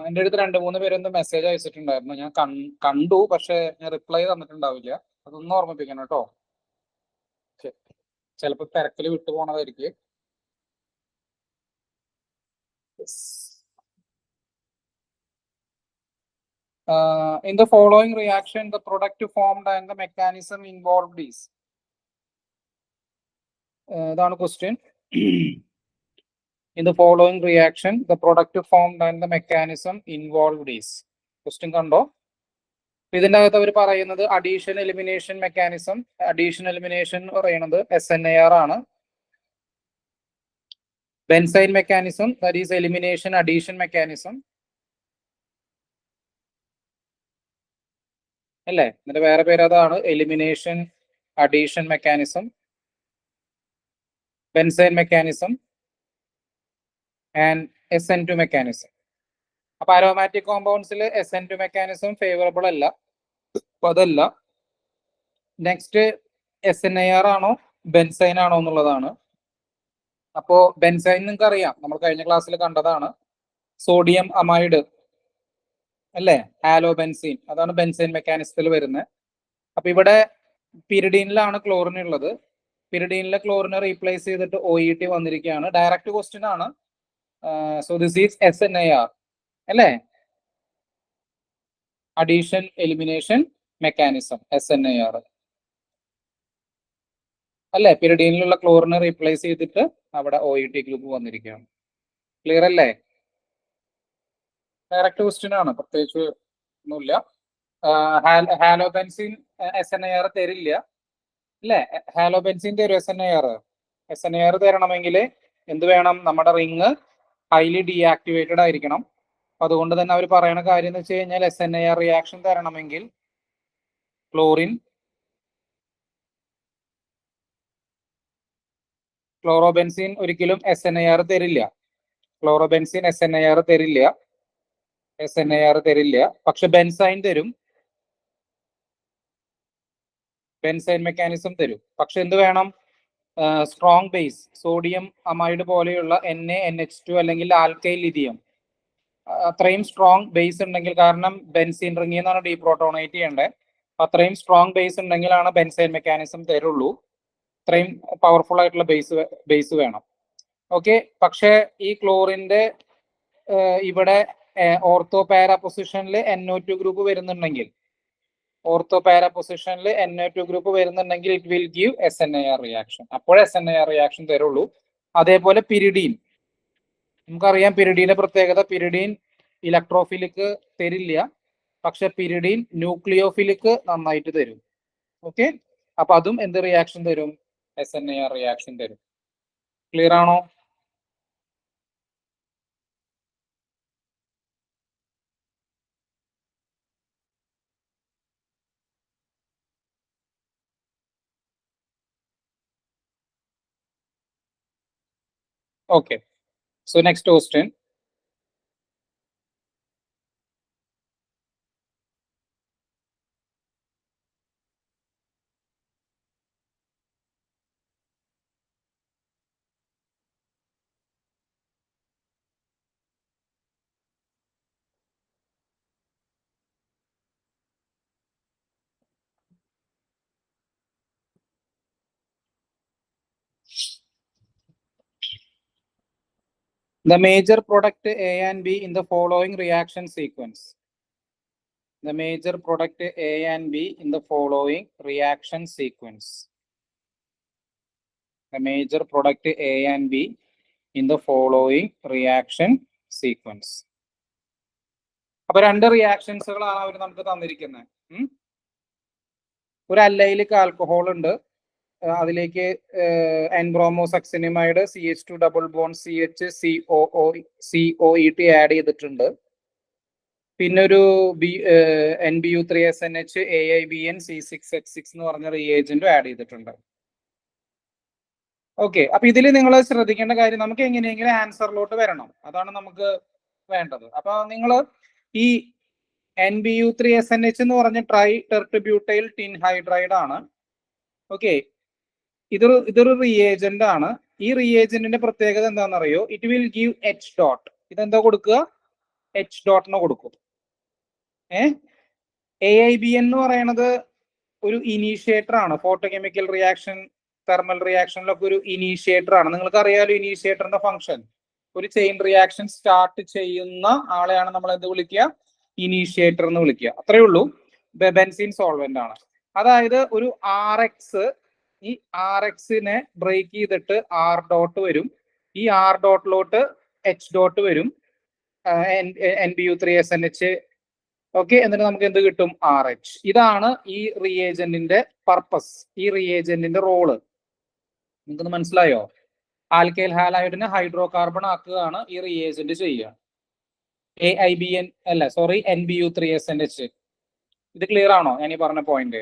എൻ്റെ അടുത്ത് 2-3 പേരൊന്ന് മെസ്സേജ് അയച്ചിട്ടുണ്ടായിരുന്നു. ഞാൻ കണ്ടു, പക്ഷെ ഞാൻ റിപ്ലൈ തന്നിട്ടുണ്ടാവില്ല. അതൊന്നും ഓർമ്മിപ്പിക്കണം കേട്ടോ. ചിലപ്പോൾ തിരക്കിൽ വിട്ടുപോണതായിരിക്കും. In the following reaction, the product formed and the mechanism involved is. ഇതാണ് question. In the following reaction, the product formed and the mechanism involved is. Question കണ്ടോ? ഇതിൻ്റെ അകത്ത് അവർ പറയുന്നത് addition elimination mechanism. Addition elimination എന്ന് പറയുന്നത് SNAR ആണ്. Benzyne mechanism, that is elimination addition mechanism അല്ലേ? എന്നിട്ട് വേറെ പേര് അതാണ് elimination addition mechanism, benzyne mechanism and SN2 mechanism. അപ്പൊ അരോമാറ്റിക് കോമ്പൗണ്ട്സിൽ SN2 മെക്കാനിസം ഫേവറബിൾ അല്ല. അപ്പൊ അതല്ല. നെക്സ്റ്റ് SNAR ആണോ ബെൻസൈൻ ആണോ എന്നുള്ളതാണ്. അപ്പോ ബെൻസൈൻ നിങ്ങൾക്ക് അറിയാം, നമ്മൾ കഴിഞ്ഞ ക്ലാസ്സിൽ കണ്ടതാണ്. സോഡിയം അമൈഡ് അല്ലേ, ഹാലോ ബെൻസീൻ, അതാണ് ബെൻസൈൻ മെക്കാനിസത്തിൽ വരുന്നത്. അപ്പൊ ഇവിടെ പിരിഡീനിലാണ് ക്ലോറിൻ ഉള്ളത്. പിരിഡീനിലെ ക്ലോറിനെ റീപ്ലേസ് ചെയ്തിട്ട് OET വന്നിരിക്കുകയാണ്. ഡയറക്റ്റ് ക്വസ്റ്റ്യൻ ആണ്. സോ ദിസ് ഈസ് SNAR അല്ലേ, അഡീഷൻ എലിമിനേഷൻ മെക്കാനിസം, SNAR അല്ലേ. പിരിഡീനിലുള്ള ക്ലോറിനെ റീപ്ലേസ് ചെയ്തിട്ട് അവിടെ OET ഗ്രൂപ്പ് വന്നിരിക്കുകയാണ്. ക്ലിയർ അല്ലേ? ഡയറക്റ്റ് ക്വസ്റ്റ്യൻ ആണ്, പ്രത്യേകിച്ച് ഒന്നുമില്ല. ഹാലോബെൻസിൻ SNAR തരില്ല അല്ലേ? ഹാലോബെൻസിൻ തരും SNAR തരണമെങ്കിൽ എന്ത് വേണം? നമ്മുടെ റിങ് ഹൈലി ഡീആക്ടിവേറ്റഡ് ആയിരിക്കണം. അതുകൊണ്ട് തന്നെ അവർ പറയുന്ന കാര്യം എന്ന് വെച്ച് കഴിഞ്ഞാൽ SNAR റിയാക്ഷൻ തരണമെങ്കിൽ ക്ലോറോബെൻസിൻ ഒരിക്കലും SNAR തരില്ല. ക്ലോറോബെൻസിൻ SNAR തരില്ല. പക്ഷെ ബെൻസൈൻ തരും, ബെൻസൈൻ മെക്കാനിസം തരും. പക്ഷെ എന്ത് വേണം? സ്ട്രോങ് ബേസ്, സോഡിയം അമൈഡ് പോലെയുള്ള NaNH2 അല്ലെങ്കിൽ ആൽക്കൈൽ ലിഥിയം, അത്രയും സ്ട്രോങ് ബേസ് ഉണ്ടെങ്കിൽ, കാരണം ബെൻസീൻ റിംഗിൽ നിന്നാണ് ഡീപ്രോട്ടോണേറ്റ് ചെയ്യേണ്ടത്. അത്രയും സ്ട്രോങ് ബേസ് ഉണ്ടെങ്കിലാണ് ബെൻസൈൻ മെക്കാനിസം തരുള്ളൂ. അത്രയും പവർഫുൾ ആയിട്ടുള്ള ബേസ് വേണം. ഓക്കെ. പക്ഷേ ഈ ക്ലോറിന്റെ ഇവിടെ ഓർത്തോ പാരാ പൊസിഷനിൽ NO2 ഗ്രൂപ്പ് വരുന്നുണ്ടെങ്കിൽ, NO2 ഗ്രൂപ്പ് വരുന്നുണ്ടെങ്കിൽ it will give SNAR reaction. അപ്പോഴേ SNAR റിയാക്ഷൻ തരുള്ളൂ. അതേപോലെ പിരിഡീൻ, നമുക്കറിയാം പിരിഡീന്റെ പ്രത്യേകത, പിരിഡീൻ ഇലക്ട്രോഫിലിക് തരില്ല, പക്ഷെ പിരിഡീൻ ന്യൂക്ലിയോഫിലിക് നന്നായിട്ട് തരും. ഓക്കെ. അപ്പൊ അതും എന്ത് റിയാക്ഷൻ തരും? SNAR റിയാക്ഷൻ തരും. ക്ലിയർ ആണോ? Okay. So next question. The major product A and B in the following reaction sequence. The major product A and B in the following reaction sequence. The major product A and B in the following reaction sequence. അപ്പൊ രണ്ട് റിയാക്ഷൻസുകളാണ് അവർ നമുക്ക് തന്നിരിക്കുന്നത്. ഒരു അല്ലൈലിക് alcohol ഉണ്ട്, അതിലേക്ക് എൻബ്രോമോസക്സിനിമൈഡ് CH2 double bond CHCOET add ചെയ്തിട്ടുണ്ട്. പിന്നെ ഒരു NBU3SNH AIBN C6H6 എന്ന് പറഞ്ഞ റിയേജന്റും ആഡ് ചെയ്തിട്ടുണ്ട്. ഓക്കെ. അപ്പൊ ഇതിൽ നിങ്ങൾ ശ്രദ്ധിക്കേണ്ട കാര്യം, നമുക്ക് എങ്ങനെയെങ്കിലും ആൻസറിലോട്ട് വരണം, അതാണ് നമുക്ക് വേണ്ടത്. അപ്പൊ നിങ്ങൾ ഈ NBU3SNH എന്ന് പറഞ്ഞ ട്രൈ ടെർട്രിബ്യൂട്ടൈൽ ടിൻ ഹൈഡ്രൈഡ് ആണ്. ഓക്കെ. ഇതൊരു റിയേജന്റ് ആണ്. ഈ റിയേജന്റിന്റെ പ്രത്യേകത എന്താണെന്നറിയോ? It will give H dot. ഇതെന്താ കൊടുക്കുക? എച്ച് ഡോട്ടിന് കൊടുക്കും. AIBN എന്ന് പറയുന്നത് ഒരു ഇനീഷ്യേറ്റർ ആണ്. ഫോട്ടോകെമിക്കൽ റിയാക്ഷൻ, തെർമൽ റിയാക്ഷനിലൊക്കെ ഒരു ഇനീഷ്യേറ്റർ ആണ്. നിങ്ങൾക്ക് അറിയാലോ ഇനീഷ്യേറ്ററിന്റെ ഫംഗ്ഷൻ. ഒരു ചെയിൻ റിയാക്ഷൻ സ്റ്റാർട്ട് ചെയ്യുന്ന ആളെയാണ് നമ്മൾ എന്ത് വിളിക്കുക? ഇനീഷ്യേറ്റർ എന്ന് വിളിക്കുക. അത്രേ ഉള്ളൂ. ബെൻസീൻ സോൾവെന്റ് ആണ്. അതായത് ഒരു RX, ഈ RXനെ ബ്രേക്ക് ചെയ്തിട്ട് R ഡോട്ട് വരും. ഈ R ഡോട്ടിലോട്ട് H ഡോട്ട് വരും, NBU3SNH. ഓക്കെ, എന്നിട്ട് നമുക്ക് എന്ത് കിട്ടും? RH. ഇതാണ് ഈ റിയേജന്റിന്റെ പർപ്പസ്, ഈ റിയേജന്റിന്റെ റോള്. നിങ്ങൾക്കൊന്ന് മനസ്സിലായോ? ആൽക്കൈൽ ഹാലൈഡിനെ ഹൈഡ്രോ കാർബൺ ആക്കുകയാണ് ഈ റിയേജന്റ് ചെയ്യുക. AIBN അല്ല, സോറി, NBU3SNH. ഇത് ക്ലിയർ ആണോ ഞാൻ ഈ പറഞ്ഞ പോയിന്റ്?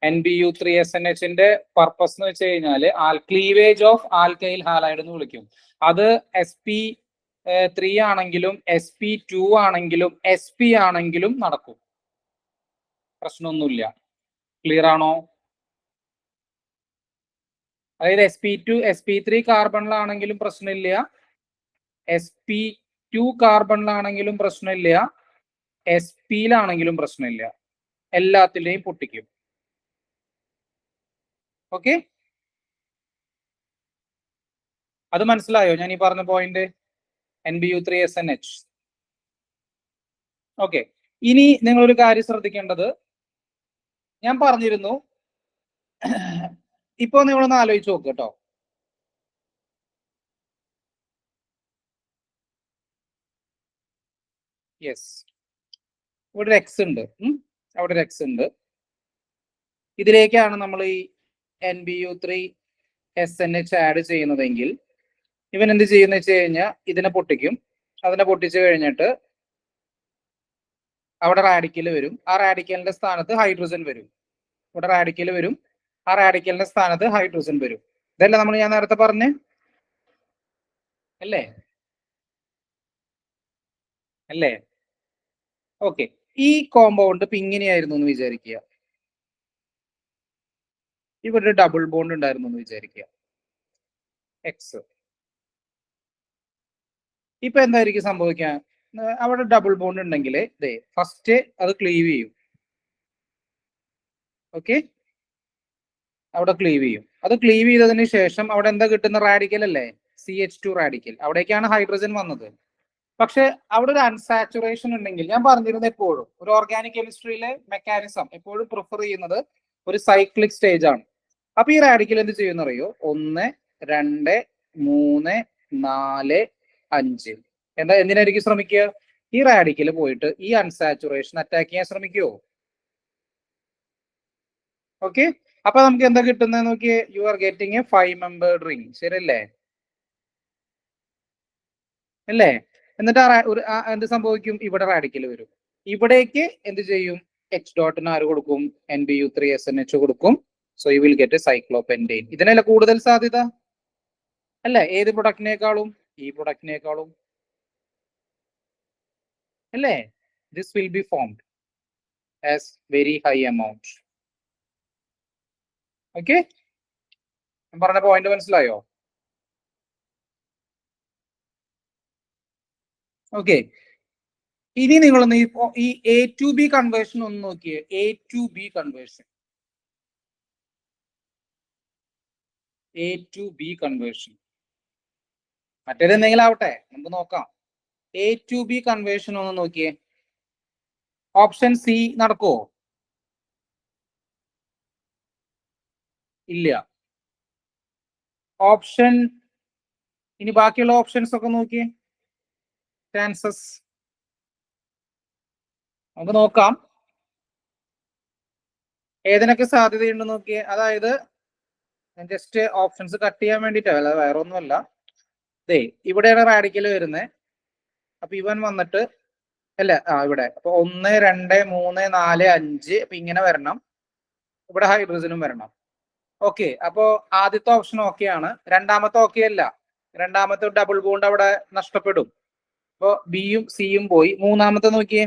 NBU3SNHന്റെ പർപ്പസ് എന്ന് വെച്ച് കഴിഞ്ഞാൽ ക്ലീവേജ് ഓഫ് ആൽക്കൈൽ ഹാലൈഡ് എന്ന് വിളിക്കും. അത് SP3 ആണെങ്കിലും SP2 ആണെങ്കിലും SP ആണെങ്കിലും നടക്കും, പ്രശ്നമൊന്നുമില്ല. ക്ലിയർ ആണോ? അതായത് SP2 SP3 കാർബണിലാണെങ്കിലും പ്രശ്നമില്ല, SP2 കാർബണിലാണെങ്കിലും പ്രശ്നമില്ല, SPയിലാണെങ്കിലും പ്രശ്നമില്ല, എല്ലാത്തിലെയും പൊട്ടിക്കും. ഓക്കെ, അത് മനസ്സിലായോ ഞാൻ ഈ പറഞ്ഞ പോയിന്റ്? NBU3SNH. ഓക്കെ, ഇനി നിങ്ങളൊരു കാര്യം ശ്രദ്ധിക്കേണ്ടത്, ഞാൻ പറഞ്ഞിരുന്നു, ഇപ്പൊ നിങ്ങളൊന്ന് ആലോചിച്ച് നോക്ക് കേട്ടോ. യെസ്, ഇവിടെ ഒരു എക്സ് ഉണ്ട്, അവിടെ ഒരു എക്സ് ഉണ്ട്. ഇതിലേക്കാണ് നമ്മൾ ഈ NBU3SNH ആഡ് ചെയ്യുന്നതെങ്കിൽ ഇവൻ എന്ത് ചെയ്യുന്ന വെച്ച് കഴിഞ്ഞാൽ ഇതിനെ പൊട്ടിക്കും. അതിനെ പൊട്ടിച്ചു കഴിഞ്ഞിട്ട് അവിടെ റാഡിക്കൽ വരും. ആ റാഡിക്കലിന്റെ സ്ഥാനത്ത് ഹൈഡ്രജൻ വരും. ഇവിടെ റാഡിക്കൽ വരും, ആ റാഡിക്കലിന്റെ സ്ഥാനത്ത് ഹൈഡ്രജൻ വരും. ഇതല്ല ഞാൻ നേരത്തെ പറഞ്ഞേ അല്ലേ? അല്ലേ? ഓക്കെ, ഈ കോമ്പൗണ്ട് ഇപ്പൊ ഇങ്ങനെയായിരുന്നു എന്ന് വിചാരിക്കുക. ഇവിടെ ഡബിൾ ബോണ്ട് ഉണ്ടായിരുന്നു എന്ന് വിചാരിക്കുക, എക്സ്. ഇപ്പൊ എന്തായിരിക്കും സംഭവിക്കുക? അവിടെ ഡബിൾ ബോണ്ട് ഉണ്ടെങ്കിൽ ഫസ്റ്റ് അത് ക്ലീവ് ചെയ്യും. ഓക്കെ, അവിടെ ക്ലീവ് ചെയ്യും. അത് ക്ലീവ് ചെയ്തതിന് ശേഷം അവിടെ എന്താ കിട്ടുന്ന? റാഡിക്കൽ അല്ലേ? CH2 radical. അവിടേക്കാണ് ഹൈഡ്രജൻ വന്നത്. പക്ഷെ അവിടെ ഒരു അൺസാച്ചുറേഷൻ ഉണ്ടെങ്കിൽ, ഞാൻ പറഞ്ഞിരുന്നത് എപ്പോഴും ഒരു ഓർഗാനിക് കെമിസ്ട്രിയിലെ മെക്കാനിസം എപ്പോഴും പ്രിഫർ ചെയ്യുന്നത് ഒരു സൈക്ലിക് സ്റ്റേജ് ആണ്. അപ്പൊ ഈ റാഡിക്കൽ എന്ത് ചെയ്യുന്നറിയോ? 1, 2, 3, 4, 5. എന്തിനായിരിക്കും ശ്രമിക്കുക? ഈ റാഡിക്കൽ പോയിട്ട് ഈ അൺസാച്ചുറേഷൻ അറ്റാക്ക് ചെയ്യാൻ ശ്രമിക്കുവോ? ഓക്കെ, അപ്പൊ നമുക്ക് എന്താ കിട്ടുന്നത് നോക്കിയേ? You are getting A 5 membered ring. ശരിയല്ലേ? അല്ലേ? എന്നിട്ട് എന്ത് സംഭവിക്കും? ഇവിടെ റാഡിക്കൽ വരും. ഇവിടേക്ക് എന്ത് ചെയ്യും? H ഡോട്ടിന് ആര് കൊടുക്കും? NBU3SNH കൊടുക്കും. So you will get a cyclopentane. ഇതിനല്ല കൂടുതൽ സാധ്യത അല്ലേ? ഏത് പ്രൊഡക്റ്റിനേക്കാളും? ഈ പ്രൊഡക്റ്റിനേക്കാളും അല്ലേ? This will be formed as very high amount. Okay, പറഞ്ഞ പോയിന്റ് മനസ്സിലായോ? ഓക്കെ, ഇനി നിങ്ങളൊന്ന് ഈ A-B കൺവേർഷൻ ഒന്ന് നോക്കിയേ. A-B കൺവേർഷൻ, A-B കൺവേർഷൻ മറ്റേത് എന്തെങ്കിലും ആവട്ടെ, നമുക്ക് നോക്കാം. A-B കൺവേർഷൻ ഒന്ന് നോക്കിയേ. ഓപ്ഷൻ സി നടക്കുവോ? ഇല്ല. ഓപ്ഷൻ, ഇനി ബാക്കിയുള്ള ഓപ്ഷൻസ് ഒക്കെ നോക്കിയേ. ചാൻസസ് നമുക്ക് നോക്കാം ഏതിനൊക്കെ സാധ്യതയുണ്ട് നോക്കിയേ. അതായത് ജസ്റ്റ് ഓപ്ഷൻസ് കട്ട് ചെയ്യാൻ വേണ്ടിയിട്ടാണ്, അല്ലാതെ വേറെ ഒന്നുമല്ല. ഇവിടെയാണ് റാഡിക്കൽ വരുന്നത്. അപ്പൊ ഇവൻ വന്നിട്ട് അല്ല, ഇവിടെ അപ്പൊ 1, 2, 3, 4, 5. അപ്പൊ ഇങ്ങനെ വരണം, ഇവിടെ ഹൈഡ്രജനും വരണം. ഓക്കെ, അപ്പോ ആദ്യത്തെ ഓപ്ഷൻ ഓക്കെയാണ്. രണ്ടാമത്തെ ഓക്കെ അല്ല. രണ്ടാമത്തെ ഡബിൾ ബോണ്ട് അവിടെ നഷ്ടപ്പെടും. അപ്പൊ ബിയും സിയും പോയി. മൂന്നാമത്തെ നോക്കിയേ,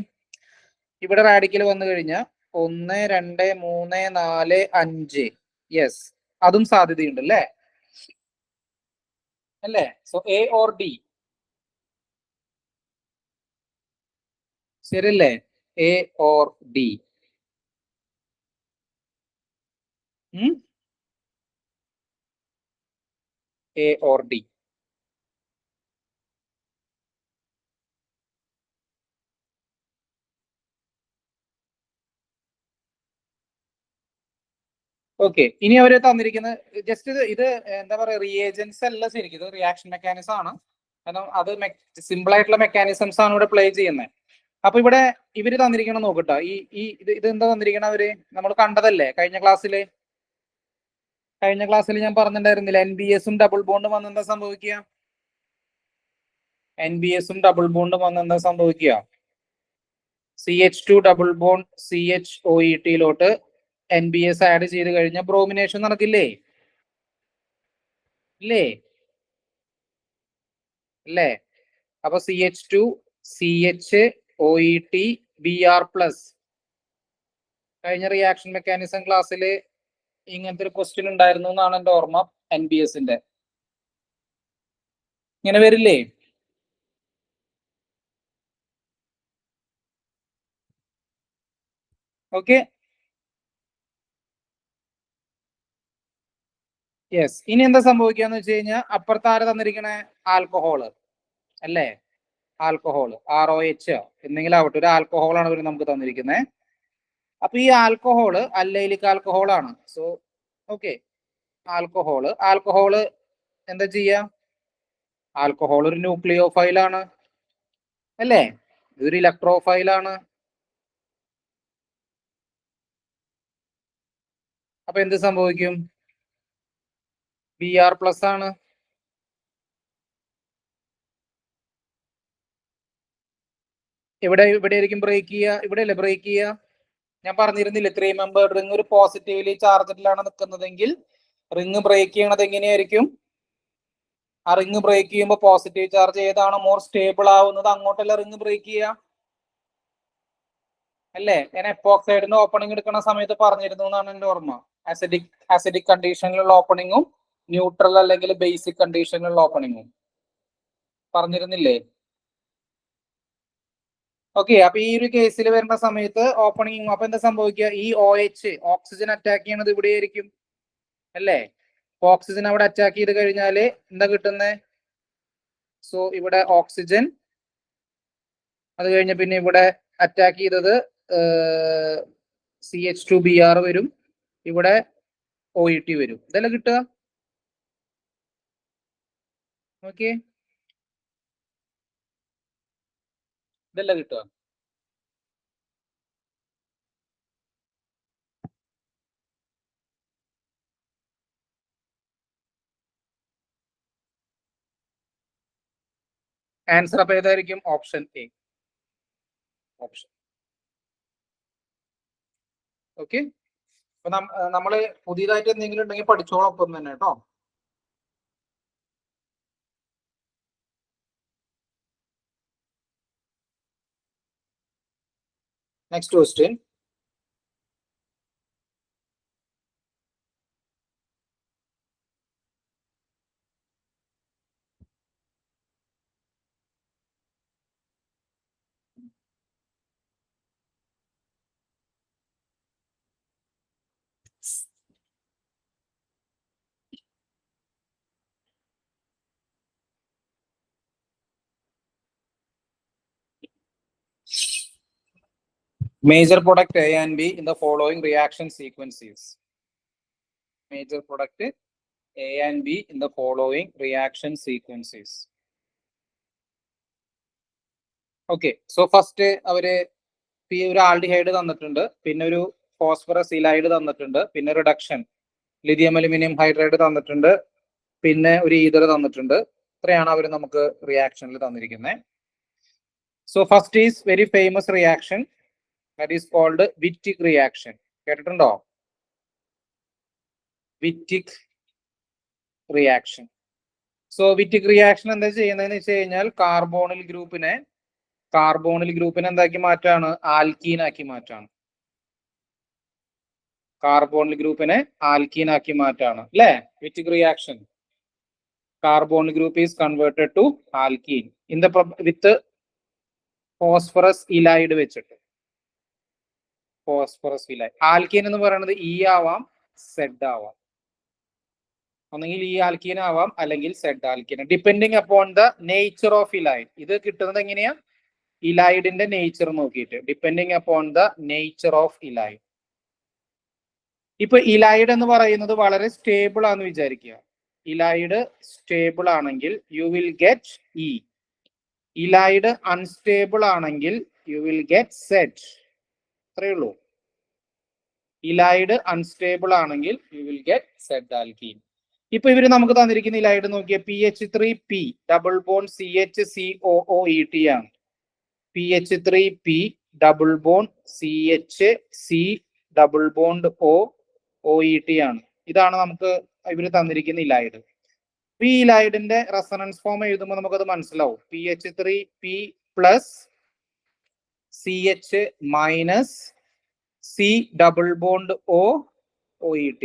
ഇവിടെ റാഡിക്കൽ വന്നു കഴിഞ്ഞാൽ 1, 2, 3, 4, 5. യെസ്, അതും സാധ്യതയുണ്ട് അല്ലേ? അല്ലേ? So A or D. ശരിയല്ലേ? A or D? A or D? Okay, ഇനി അവര് തന്നിരിക്കുന്ന ജസ്റ്റ് ഇത് എന്താ പറയാ, റിയേജൻസ് അല്ല ശരിക്കും, ഇത് റിയാക്ഷൻ മെക്കാനിസം ആണ്. കാരണം അത് സിമ്പിൾ ആയിട്ടുള്ള മെക്കാനിസംസ് ആണ് ഇവിടെ പ്ലേ ചെയ്യുന്നത്. അപ്പൊ ഇവിടെ ഇവര് തന്നിരിക്കണം നോക്കട്ടോ, ഇത് എന്താ തന്നിരിക്കണ അവര്, നമ്മൾ കണ്ടതല്ലേ കഴിഞ്ഞ ക്ലാസ്സിൽ ഞാൻ പറഞ്ഞിട്ടുണ്ടായിരുന്നില്ല, എൻ ബി എസും ഡബിൾ ബോണ്ടും വന്ന് എന്താ സംഭവിക്കുക? എൻ ബി എസും ഡബിൾ ബോണ്ടും വന്ന് എന്താ സംഭവിക്കുക? CH2 double bond CHOET N B S add ചെയ്ത് കഴിഞ്ഞാൽ ബ്രോമിനേഷൻ നടക്കില്ലേ? ഇല്ലേ? അല്ലേ? അപ്പൊ CH2 CHOET Br+. കഴിഞ്ഞ റിയാക്ഷൻ മെക്കാനിസം ക്ലാസ്സിൽ ഇങ്ങനത്തെ ഒരു ക്വസ്റ്റ്യൻ ഉണ്ടായിരുന്നു എന്നാണ് എന്റെ ഓർമ്മ. എൻ ബി എസിന്റെ ഇങ്ങനെ വരില്ലേ? Okay, yes. ഇനി എന്താ സംഭവിക്കാന്ന് വെച്ച് കഴിഞ്ഞാൽ അപ്പുറത്ത് ആര് തന്നിരിക്കണേ? ആൽക്കഹോള് അല്ലേ? ആൽക്കഹോൾ ROH എന്തെങ്കിലും ആവട്ടെ, ഒരു ആൽക്കഹോളാണ് ഇവർ നമുക്ക് തന്നിരിക്കുന്നത്. അപ്പൊ ഈ ആൽക്കഹോള് അല്ലൈലിക് ആൽക്കഹോളാണ്. സോ ഓക്കെ, ആൽക്കഹോള് എന്താ ചെയ്യാ? ആൽക്കഹോൾ ഒരു ന്യൂക്ലിയോഫൈലാണ് അല്ലേ? ഇതൊരു ഇലക്ട്രോഫൈലാണ്. അപ്പൊ എന്ത് സംഭവിക്കും? Br+ ആണ്. ഇവിടെ ആയിരിക്കും ബ്രേക്ക് ചെയ്യുക, ഇവിടെ അല്ലേ ബ്രേക്ക് ചെയ്യുക? ഞാൻ പറഞ്ഞിരുന്നില്ല, 3 മെമ്പർ റിംഗ് ഒരു പോസിറ്റീവ്ലി ചാർജഡിലാണ് നിൽക്കുന്നതെങ്കിൽ റിംഗ് ബ്രേക്ക് ചെയ്യണത് എങ്ങനെയായിരിക്കും? ആ റിംഗ് ബ്രേക്ക് ചെയ്യുമ്പോൾ പോസിറ്റീവ് ചാർജ് ഏതാണോ മോർ സ്റ്റേബിൾ ആവുന്നത് അങ്ങോട്ടല്ല റിംഗ് ബ്രേക്ക് ചെയ്യുക അല്ലേ? ഞാൻ എപ്പോക്സൈഡിന് ഓപ്പണിംഗ് എടുക്കുന്ന സമയത്ത് പറഞ്ഞിരുന്നു എന്നാണ് എന്റെ ഓർമ്മ. അസിഡിക് കണ്ടീഷനിലുള്ള ഓപ്പണിങ്ങും ന്യൂട്രൽ അല്ലെങ്കിൽ ബേസിക് കണ്ടീഷനിലുള്ള ഓപ്പണിങ്ങും പറഞ്ഞിരുന്നില്ലേ? ഓക്കെ, അപ്പൊ ഈ ഒരു കേസിൽ വരുന്ന സമയത്ത് ഓപ്പണിംഗ്, അപ്പൊ എന്താ സംഭവിക്കുക? ഈ OH ഓക്സിജൻ അറ്റാക്ക് ചെയ്യണത് ഇവിടെ ആയിരിക്കും അല്ലേ? ഓക്സിജൻ അവിടെ അറ്റാക്ക് ചെയ്ത് കഴിഞ്ഞാല് എന്താ കിട്ടുന്നത്? സോ ഇവിടെ ഓക്സിജൻ, അത് കഴിഞ്ഞ പിന്നെ ഇവിടെ അറ്റാക്ക് ചെയ്തത് CH2Br വരും, ഇവിടെ OET വരും. ഇതെല്ലാം കിട്ടുക. ഓക്കെ, ഇതെല്ലാം കിട്ടുക. ആൻസർ അപ്പൊ ഏതായിരിക്കും? Option A. ഓപ്ഷൻ. ഓക്കെ, അപ്പൊ നമ്മള് പുതിയതായിട്ട് എന്തെങ്കിലും ഉണ്ടെങ്കിൽ പഠിച്ചോളാം ഒപ്പം തന്നെ കേട്ടോ. Next question. Major product A and B in the following reaction sequences. Major product A and B in the following reaction sequences. Okay, so first അവര് ഒരു ആൽഡിഹൈഡ് തന്നിട്ടുണ്ട്, പിന്നെ ഒരു ഫോസ്ഫറസ് ഇലൈഡ് തന്നിട്ടുണ്ട്, പിന്നെ റിഡക്ഷൻ ലിഥിയം അലുമിനിയം ഹൈഡ്രൈഡ് തന്നിട്ടുണ്ട്, പിന്നെ ഒരു ഈതർ തന്നിട്ടുണ്ട്. ഇത്രയാണ് അവർ നമുക്ക് റിയാക്ഷനിൽ തന്നിരിക്കുന്നത്. So first is very famous reaction, that is called Wittig reaction. കേട്ടിട്ടുണ്ടോ? Wittig reaction. So Wittig reaction എന്താ ചെയ്യുന്നതെന്ന് വെച്ച് കഴിഞ്ഞാൽ കാർബോണിൽ ഗ്രൂപ്പിനെ എന്താക്കി മാറ്റാണ്? ആൽക്കീൻ ആക്കി മാറ്റാണ്. കാർബോണിൽ ഗ്രൂപ്പിനെ ആൽക്കീൻ ആക്കി മാറ്റാണ് അല്ലേ? Wittig reaction, carbonyl group is converted to alkene in the with phosphorus ylide വെച്ചിട്ട്. ഫോസ്ഫറസ് ഇലൈഡ്. ആൽക്കീൻ എന്ന് പറയുന്നത് ഇ ആവാം, സെഡ് ആവാം. ഒന്നെങ്കിൽ ഈ ആൽക്കീൻ ആവാം, അല്ലെങ്കിൽ Z alkene, depending upon the nature of ylide. ഇത് കിട്ടുന്നത് എങ്ങനെയാ? ഇലൈഡിന്റെ നേച്ചർ നോക്കിയിട്ട്, depending upon the nature of ylide. ഇപ്പൊ ഇലൈഡ് എന്ന് പറയുന്നത് വളരെ സ്റ്റേബിൾ ആണെന്ന് വിചാരിക്കുക. ഇലൈഡ് സ്റ്റേബിൾ ആണെങ്കിൽ you will get E. Ylide unstable ആണെങ്കിൽ യു വിൽ ഗെറ്റ് സെഡ്. അത്രയേ ഉള്ളൂ. ഇലൈഡ് അൺസ്റ്റേബിൾ ആണെങ്കിൽ you will get Z alkene. ഇപ്പൊ ഇവര് നമുക്ക് തന്നിരിക്കുന്ന ഇലൈഡ് നോക്കിയ PH3P double bond CH COOET ആണ്. PH3P double bond CH double bond OET ആണ്. ഇതാണ് നമുക്ക് ഇവര് തന്നിരിക്കുന്ന ഇലൈഡ്. ഈ ഇലൈഡിന്റെ റെസണൻസ് ഫോം എഴുതുമ്പോൾ നമുക്കത് മനസ്സിലാവും. PH3P plus CH minus C double bond OET.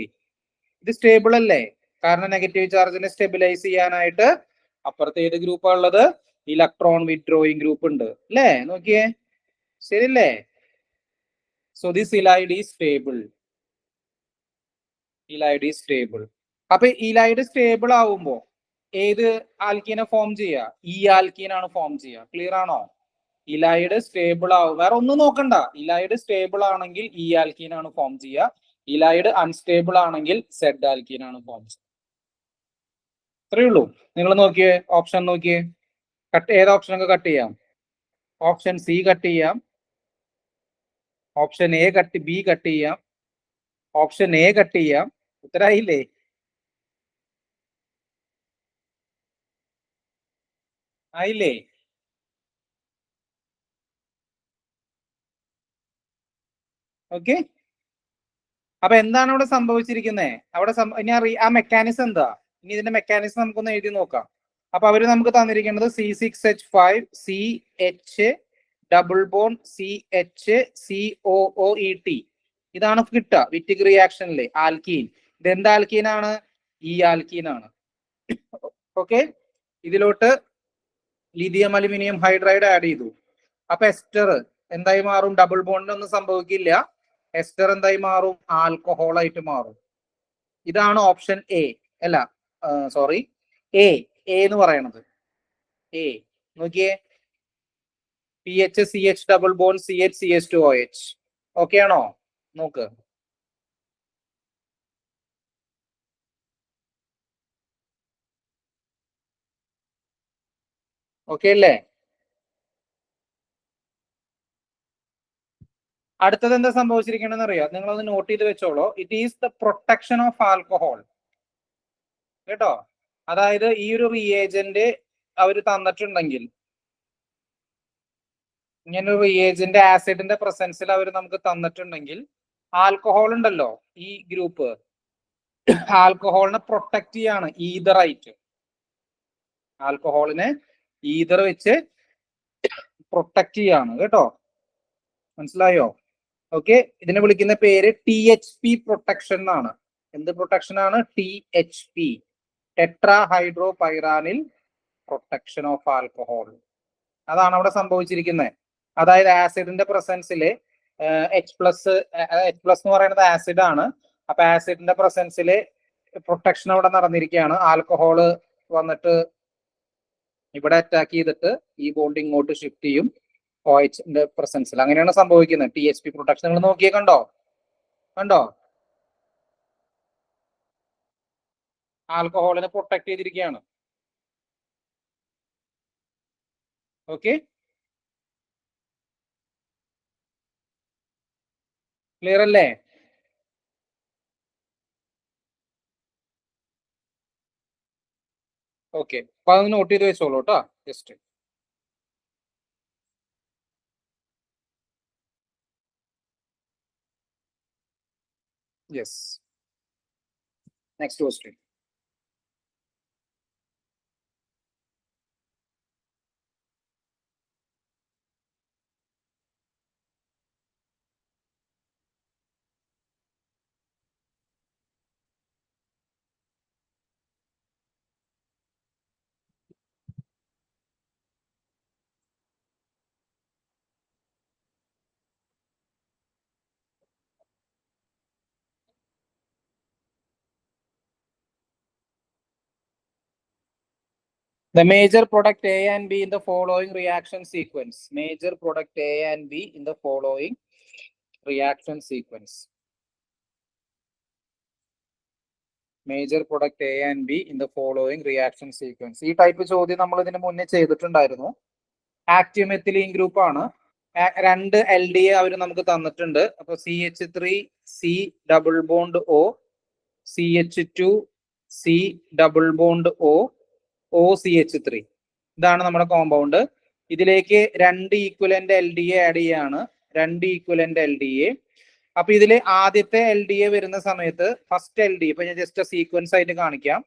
ഇത് സ്റ്റേബിൾ അല്ലേ? കാരണം നെഗറ്റീവ് ചാർജിനെ സ്റ്റെബിലൈസ് ചെയ്യാനായിട്ട് അപ്പുറത്തെ ഏത് ഗ്രൂപ്പാണ് ഉള്ളത്? ഇലക്ട്രോൺ വിത്ഡ്രോയിങ് ഗ്രൂപ്പ് ഉണ്ട് അല്ലേ? നോക്കിയേ, ശരിയല്ലേ? So this ylide is stable. Ylide is stable. അപ്പൊ ഇലൈഡ് സ്റ്റേബിൾ ആവുമ്പോ ഏത് ആൽക്കീനെ ഫോം ചെയ്യുക? ഈ ആൽക്കീനാണ് ഫോം ചെയ്യുക. ക്ലിയർ ആണോ? ഇലൈഡ് സ്റ്റേബിൾ ആവും, വേറെ ഒന്നും നോക്കണ്ട. ഇലൈഡ് സ്റ്റേബിൾ ആണെങ്കിൽ ഈ ആൽക്കീനാണ് ഫോം ചെയ്യുക. ഇലൈഡ് അൺസ്റ്റേബിൾ ആണെങ്കിൽ സെഡ് ആൽക്കീനാണ് ഫോം ചെയ്യുക. അത്രയേ ഉള്ളൂ. നിങ്ങൾ നോക്കിയേ, ഓപ്ഷൻ നോക്കിയേ. ഏത് ഓപ്ഷനൊക്കെ കട്ട് ചെയ്യാം? ഓപ്ഷൻ സി കട്ട് ചെയ്യാം, ഓപ്ഷൻ എ ബി കട്ട് ചെയ്യാം, ഓപ്ഷൻ എ കട്ട് ചെയ്യാം. ഉത്തരായില്ലേ? ആയില്ലേ? ഓക്കെ. അപ്പൊ എന്താണ് അവിടെ സംഭവിച്ചിരിക്കുന്നത്? അവിടെ ഇനി ആ മെക്കാനിസം എന്താ? ഇനി ഇതിന്റെ മെക്കാനിസം നമുക്കൊന്ന് എഴുതി നോക്കാം. അപ്പൊ അവര് നമുക്ക് തന്നിരിക്കുന്നത് C6H5CH ഡബിൾ ബോണ്ട് CHCOOET. ഇതാണ് കിട്ടുക വിറ്റിക് റിയാക്ഷനിലെ ആൽക്കീൻ. ഇതെന്ത് ആൽക്കീനാണ്? ഈ ആൽക്കീനാണ്. ഓക്കെ. ഇതിലോട്ട് ലിഥിയം അലുമിനിയം ഹൈഡ്രൈഡ് ആഡ് ചെയ്തു. അപ്പൊ എസ്റ്റർ എന്തായി മാറും? ഡബിൾ ബോണ്ടിനൊന്നും സംഭവിക്കില്ല. എസ്റ്റർ എന്തായി മാറും? ആൽക്കഹോൾ ആയിട്ട് മാറും. ഇതാണ് ഓപ്ഷൻ എ. അല്ല, സോറി, എ എന്ന് പറയണത്. എ നോക്കിയേ, PHCH double bond CHCH2OH. Okay ആണോ? നോക്ക്. ഓക്കെ അല്ലേ? അടുത്തത് എന്താ സംഭവിച്ചിരിക്കണമെന്ന് അറിയാം? നിങ്ങളൊന്ന് നോട്ട് ചെയ്ത് വെച്ചോളൂ. It is the protection of alcohol. കേട്ടോ? അതായത് ഈ ഒരു റിയേജന്റ് അവർ തന്നിട്ടുണ്ടെങ്കിൽ, ഇങ്ങനെ ഒരു റിയേജന്റ് ആസിഡിന്റെ പ്രസൻസിൽ അവർ നമുക്ക് തന്നിട്ടുണ്ടെങ്കിൽ, ആൽക്കഹോൾ ഉണ്ടല്ലോ, ഈ ഗ്രൂപ്പ് ആൽക്കഹോളിനെ പ്രൊട്ടക്ട് ചെയ്യാണ് ഈതറായിട്ട്. ആൽക്കഹോളിനെ ഈതർ വെച്ച് പ്രൊട്ടക്ട് ചെയ്യാണ്. കേട്ടോ? മനസ്സിലായോ? ഓക്കെ. ഇതിനെ വിളിക്കുന്ന പേര് THP പ്രൊട്ടക്ഷൻ എന്നാണ്. എന്ത് പ്രൊട്ടക്ഷൻ ആണ്? THP, ടെട്രാ ഹൈഡ്രോ പൈറാനിൽ പ്രൊട്ടക്ഷൻ ഓഫ് ആൽക്കഹോൾ. അതാണ് അവിടെ സംഭവിച്ചിരിക്കുന്നത്. അതായത് ആസിഡിന്റെ പ്രസൻസിൽ H+ എന്ന് പറയുന്നത് ആസിഡ് ആണ്. അപ്പൊ ആസിഡിന്റെ പ്രസൻസിൽ പ്രൊട്ടക്ഷൻ അവിടെ നടന്നിരിക്കുകയാണ്. ആൽക്കഹോള് വന്നിട്ട് ഇവിടെ അറ്റാക്ക് ചെയ്തിട്ട് ഈ ബോണ്ട് ഇങ്ങോട്ട് ഷിഫ്റ്റ് ചെയ്യും OHന്റെ പ്രസൻസിൽ. അങ്ങനെയാണ് സംഭവിക്കുന്നത്. THP പ്രൊട്ടക്ഷൻ നിങ്ങൾ നോക്കിയേ, കണ്ടോ? കണ്ടോ? ആൽക്കഹോളിനെ പ്രൊട്ടക്ട് ചെയ്തിരിക്കുകയാണ്. ഓക്കെ, ക്ലിയർ അല്ലേ? ഓക്കെ, അപ്പൊ അത് നോട്ട് ചെയ്ത് വെച്ചോളൂ കേട്ടോ. Just yes. Next question. The major product A and B in the following reaction sequence. Major product A and B in the following reaction sequence. Major product A and B in the following reaction sequence. ഈ type ചോദ്യം നമ്മൾ ഇതിന് മുന്നേ ചെയ്തിട്ടുണ്ടായിരുന്നു. Active methylene group ആണ്. രണ്ട് LDA അവർ നമുക്ക് തന്നിട്ടുണ്ട്. അപ്പൊ CH3 C double bond O, CH2 C double bond O, OCH3. ഇതാണ് നമ്മുടെ കോമ്പൗണ്ട്. ഇതിലേക്ക് രണ്ട് ഈക്വലന്റ് LDA ആഡ് ചെയ്യാണ്. രണ്ട് ഈക്വലന്റ് LDA. അപ്പൊ ഇതിൽ ആദ്യത്തെ LDA വരുന്ന സമയത്ത് ഫസ്റ്റ് LDA ഇപ്പൊ ഞാൻ ജസ്റ്റ് സീക്വൻസ് ആയിട്ട് കാണിക്കാം.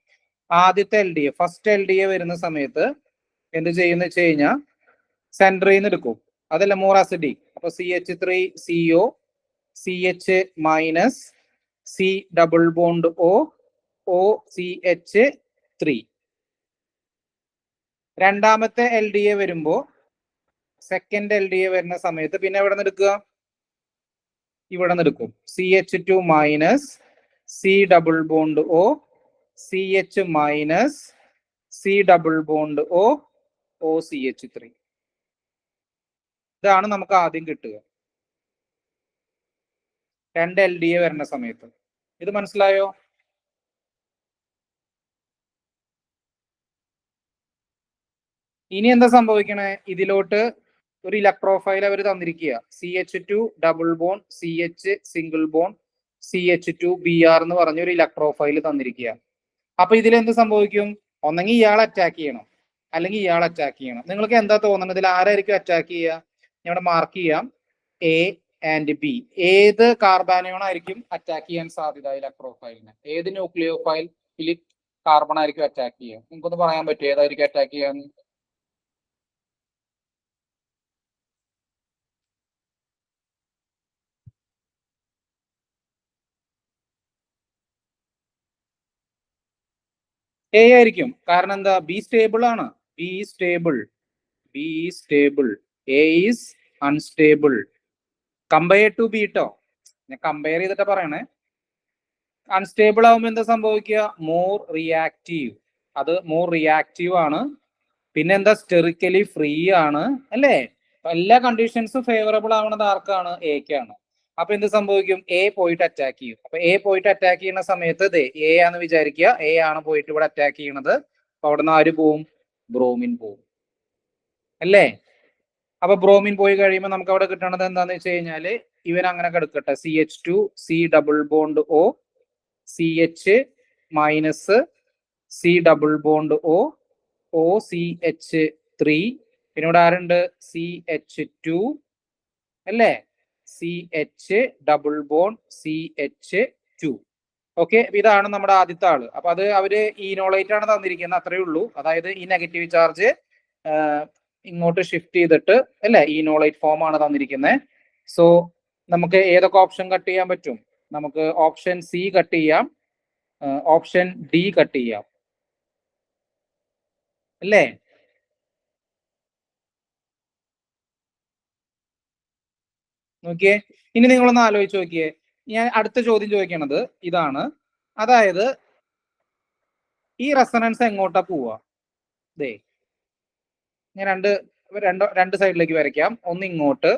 ആദ്യത്തെ LDA ഫസ്റ്റ് LDA വരുന്ന സമയത്ത് എന്ത് ചെയ്യുന്ന വെച്ച് കഴിഞ്ഞാൽ സെന്ററിൽ നിന്ന് എടുക്കും. അതല്ല മോർ അസിഡിക്. അപ്പൊ CH3 CO, CH minus C double bond O, OCH3. രണ്ടാമത്തെ LDA വരുമ്പോ സെക്കൻഡ് LDA വരുന്ന സമയത്ത് പിന്നെ എവിടെ നിന്ന് എടുക്കുക? ഇവിടെ നിന്ന് എടുക്കും. CH2 minus C double bond O, CH minus C double bond O, OCH3. ഇതാണ് നമുക്ക് ആദ്യം കിട്ടുക രണ്ട് LDA വരുന്ന സമയത്ത്. ഇത് മനസ്സിലായോ? ഇനി എന്താ സംഭവിക്കണേ? ഇതിലോട്ട് ഒരു ഇലക്ട്രോഫൈൽ അവർ തന്നിരിക്കുക. CH2 double bone CH single bone CH2 BR എന്ന് പറഞ്ഞ ഒരു ഇലക്ട്രോഫൈൽ തന്നിരിക്കുക. അപ്പൊ ഇതിൽ എന്ത് സംഭവിക്കും? ഒന്നെങ്കിൽ ഇയാൾ അറ്റാക്ക് ചെയ്യണം, അല്ലെങ്കിൽ ഇയാൾ അറ്റാക്ക് ചെയ്യണം. നിങ്ങൾക്ക് എന്താ തോന്നുന്നത്? ഇതിൽ ആരായിരിക്കും അറ്റാക്ക് ചെയ്യുക? ഇവിടെ മാർക്ക് ചെയ്യാം A and B. ഏത് കാർബാനയോൺ ആയിരിക്കും അറ്റാക്ക് ചെയ്യാൻ സാധ്യത ഇലക്ട്രോഫൈലിന്? ഏത് ന്യൂക്ലിയോഫൈൽ കാർബൺ ആയിരിക്കും അറ്റാക്ക് ചെയ്യുക? നിങ്ങൾക്കൊന്ന് പറയാൻ പറ്റുമോ ഏതായിരിക്കും അറ്റാക്ക് ചെയ്യാന്ന്? A ആയിരിക്കും. കാരണം എന്താ? ബി സ്റ്റേബിൾ ആണ്. B stable, B stable, A is unstable. Compare to B ട്ടോ, ഞാൻ കമ്പയർ ചെയ്തിട്ട് പറയണേ. അൺസ്റ്റേബിൾ ആവുമ്പോൾ എന്താ സംഭവിക്കുക? More reactive. അത് മോർ റിയാക്റ്റീവ് ആണ്. പിന്നെ എന്താ? സ്റ്റെറിക്കലി ഫ്രീ ആണ്, അല്ലേ? എല്ലാ കണ്ടീഷൻസും ഫേവറബിൾ ആവണത് ആർക്കാണ്? എക്കാണ്. അപ്പൊ എന്ത് സംഭവിക്കും? എ പോയിട്ട് അറ്റാക്ക് ചെയ്യും. അപ്പൊ എ പോയിട്ട് അറ്റാക്ക് ചെയ്യുന്ന സമയത്ത് എ ആണെന്ന് വിചാരിക്കുക. എ ആണ് പോയിട്ട് ഇവിടെ അറ്റാക്ക് ചെയ്യണത്. അപ്പൊ അവിടെ നിന്ന് ആര് പോവും? ബ്രോമിൻ പോവും, അല്ലേ? അപ്പൊ ബ്രോമിൻ പോയി കഴിയുമ്പോൾ നമുക്ക് അവിടെ കിട്ടണത് എന്താന്ന് വെച്ച് കഴിഞ്ഞാല് ഇവൻ അങ്ങനെ കിടക്കട്ടെ. CH2 C double bond O, CH minus C double bond O, OCH3. പിന്നെ ഇവിടെ ആരുണ്ട്? CH2, അല്ലേ? CH double bond CH2. Okay, ഇതാണ് നമ്മുടെ ആദ്യത്തെ ആള്. അപ്പൊ അത് അവര് ഈനോളേറ്റ് ആണ് തന്നിരിക്കുന്നത്, അത്രയേ ഉള്ളൂ. അതായത് ഈ നെഗറ്റീവ് ചാർജ് ഇങ്ങോട്ട് ഷിഫ്റ്റ് ചെയ്തിട്ട്, അല്ലെ, ഈനോളേറ്റ് ഫോം ആണ് തന്നിരിക്കുന്നത്. സോ നമുക്ക് ഏതൊക്കെ ഓപ്ഷൻ കട്ട് ചെയ്യാൻ പറ്റും? നമുക്ക് ഓപ്ഷൻ C കട്ട് ചെയ്യാം, ഓപ്ഷൻ D കട്ട് ചെയ്യാം, അല്ലേ? നോക്കിയേ, ഇനി നിങ്ങളൊന്ന് ആലോചിച്ച് നോക്കിയേ. ഞാൻ അടുത്ത ചോദ്യം ചോദിക്കണത് ഇതാണ്. അതായത് ഈ റെസണൻസ് എങ്ങോട്ടാ പോവാ? ഞാൻ രണ്ട് സൈഡിലേക്ക് വരയ്ക്കാം. ഒന്ന് ഇങ്ങോട്ട്,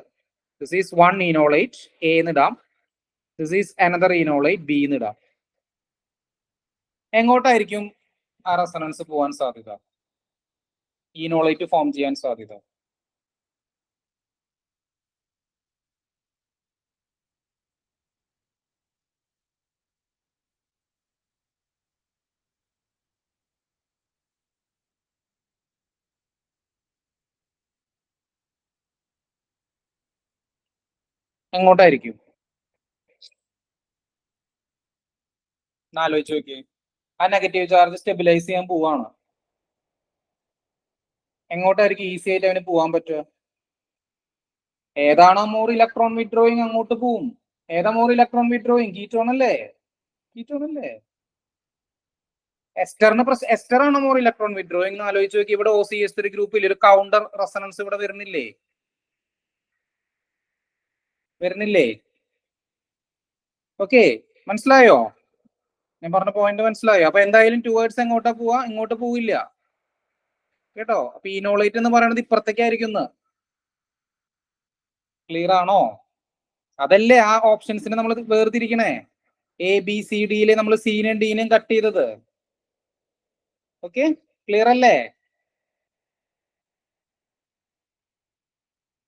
this is one enolate A എന്നിടാം. This is another enolate B എന്നിടാം. എങ്ങോട്ടായിരിക്കും ആ റെസണൻസ് പോവാൻ സാധ്യത? ഈനോളേറ്റ് ഫോം ചെയ്യാൻ സാധ്യത? എങ്ങോട്ടായിരിക്കും? ആലോചിച്ച് നോക്കിയേ. ആ നെഗറ്റീവ് ചാർജ് സ്റ്റെബിലൈസ് ചെയ്യാൻ പോവാണ്. എങ്ങോട്ടായിരിക്കും ഈസി ആയിട്ട് അവന് പോവാൻ പറ്റുക? ഏതാണോ മോർ ഇലക്ട്രോൺ വിഡ്രോയിങ് അങ്ങോട്ട് പോവും. ഏതാ മോർ ഇലക്ട്രോൺ വിഡ്രോയിങ്? കീറ്റോൺ അല്ലേ? കീറ്റോൺ അല്ലേ? എസ്റ്റർ ആണ് മോർ ഇലക്ട്രോൺ വിഡ്രോയിങ്. ആലോചിച്ച് നോക്കി. ഇവിടെ OCH3 ഗ്രൂപ്പിൽ ഒരു കൗണ്ടർ റെസണൻസ് ഇവിടെ വരുന്നില്ലേ? ഓക്കെ, മനസ്സിലായോ? ഞാൻ പറഞ്ഞ പോയിന്റ് മനസ്സിലായോ? അപ്പൊ എന്തായാലും ടുവേർഡ്സ് എങ്ങോട്ടാ പോവാ? ഇങ്ങോട്ട് പോവില്ല. കേട്ടോ. അപ്പൊ ഇനോളേറ്റ് എന്ന് പറയുന്നത് ഇപ്പുറത്തേക്കായിരിക്കും. ക്ലിയർ ആണോ? അതല്ലേ ആ ഓപ്ഷൻസിനെ നമ്മൾ വേർതിരിക്കണേ. എ ബി സി ഡിയിലെ നമ്മൾ സീനും ഡീനും കട്ട് ചെയ്തത്. ഓക്കെ, ക്ലിയർ അല്ലേ?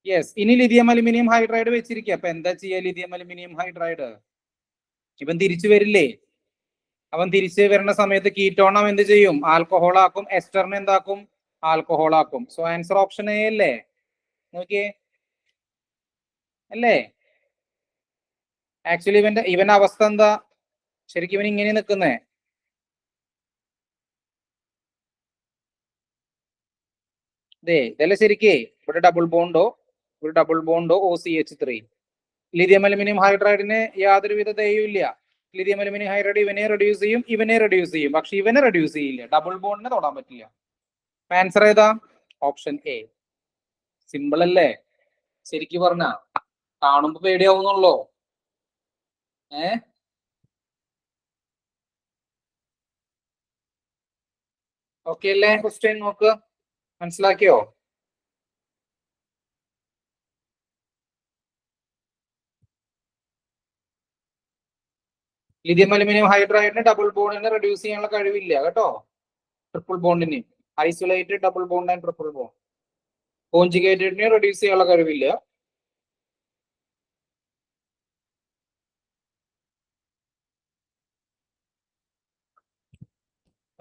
യെസ്. ഇനി ലിഥിയം അലുമിനിയം ഹൈഡ്രൈഡ് വെച്ചിരിക്കുക. അപ്പൊ എന്താ ചെയ്യുക? ലിഥിയം അലുമിനിയം ഹൈഡ്രൈഡ് ഇവൻ തിരിച്ചു വരില്ലേ? അവൻ തിരിച്ചു വരുന്ന സമയത്ത് കീറ്റോൺ അവൻ എന്ത് ചെയ്യും? ആൽക്കഹോൾ ആക്കും. എസ്റ്ററിനെ എന്താക്കും? ആൽക്കഹോൾ ആക്കും. സോ ആൻസർ ഓപ്ഷൻ എ അല്ലേ? നോക്കിയേ, അല്ലേ? ആക്ച്വലി ഇവന്റെ അവസ്ഥ എന്താ? ശരിക്കും ഇവൻ ഇങ്ങനെ നിൽക്കുന്നേ. ഇതല്ലേ ശരിക്കേ? ഇവിടെ ഡബിൾ ബോണ്ടോ, ഒരു ഡബിൾ ബോണ്ടോ OCH3. ലിഥിയം അലുമിനിയം ഹൈഡ്രൈഡിന് യാതൊരു വിധ ദയയും ഇല്ല. ലിഥിയം അലുമിനിയം ഹൈഡ്രൈഡ് ഇവനെ റെഡ്യൂസ് ചെയ്യും, ഇവനെ റെഡ്യൂസ് ചെയ്യും. പക്ഷെ ഇവനെ റെഡ്യൂസ് ചെയ്യില്ല. ഡബിൾ ബോണ്ടിനെ തൊടാൻ പറ്റില്ല. ആൻസർ ഏതാ? Option A. സിമ്പിൾ അല്ലേ? ശരിക്കും പറഞ്ഞ കാണുമ്പോ പേടിയാവുന്നുള്ളൂ. ഓക്കെ അല്ലേ? ക്വസ്റ്റ്യൻ നോക്ക്, മനസ്സിലാക്കിയോ? ലിഥിയം അലുമിനിയം ഹൈഡ്രൈഡിന് ഡബിൾ ബോണ്ടിനെ റെഡ്യൂസ് ചെയ്യാനുള്ള കഴിവില്ല കേട്ടോ. ട്രിപ്പിൾ ബോണ്ടിന്, isolated double bond and triple bond. കോൺജുഗേറ്റഡിനെ റെഡ്യൂസ് ചെയ്യാനുള്ള കഴിവില്ല.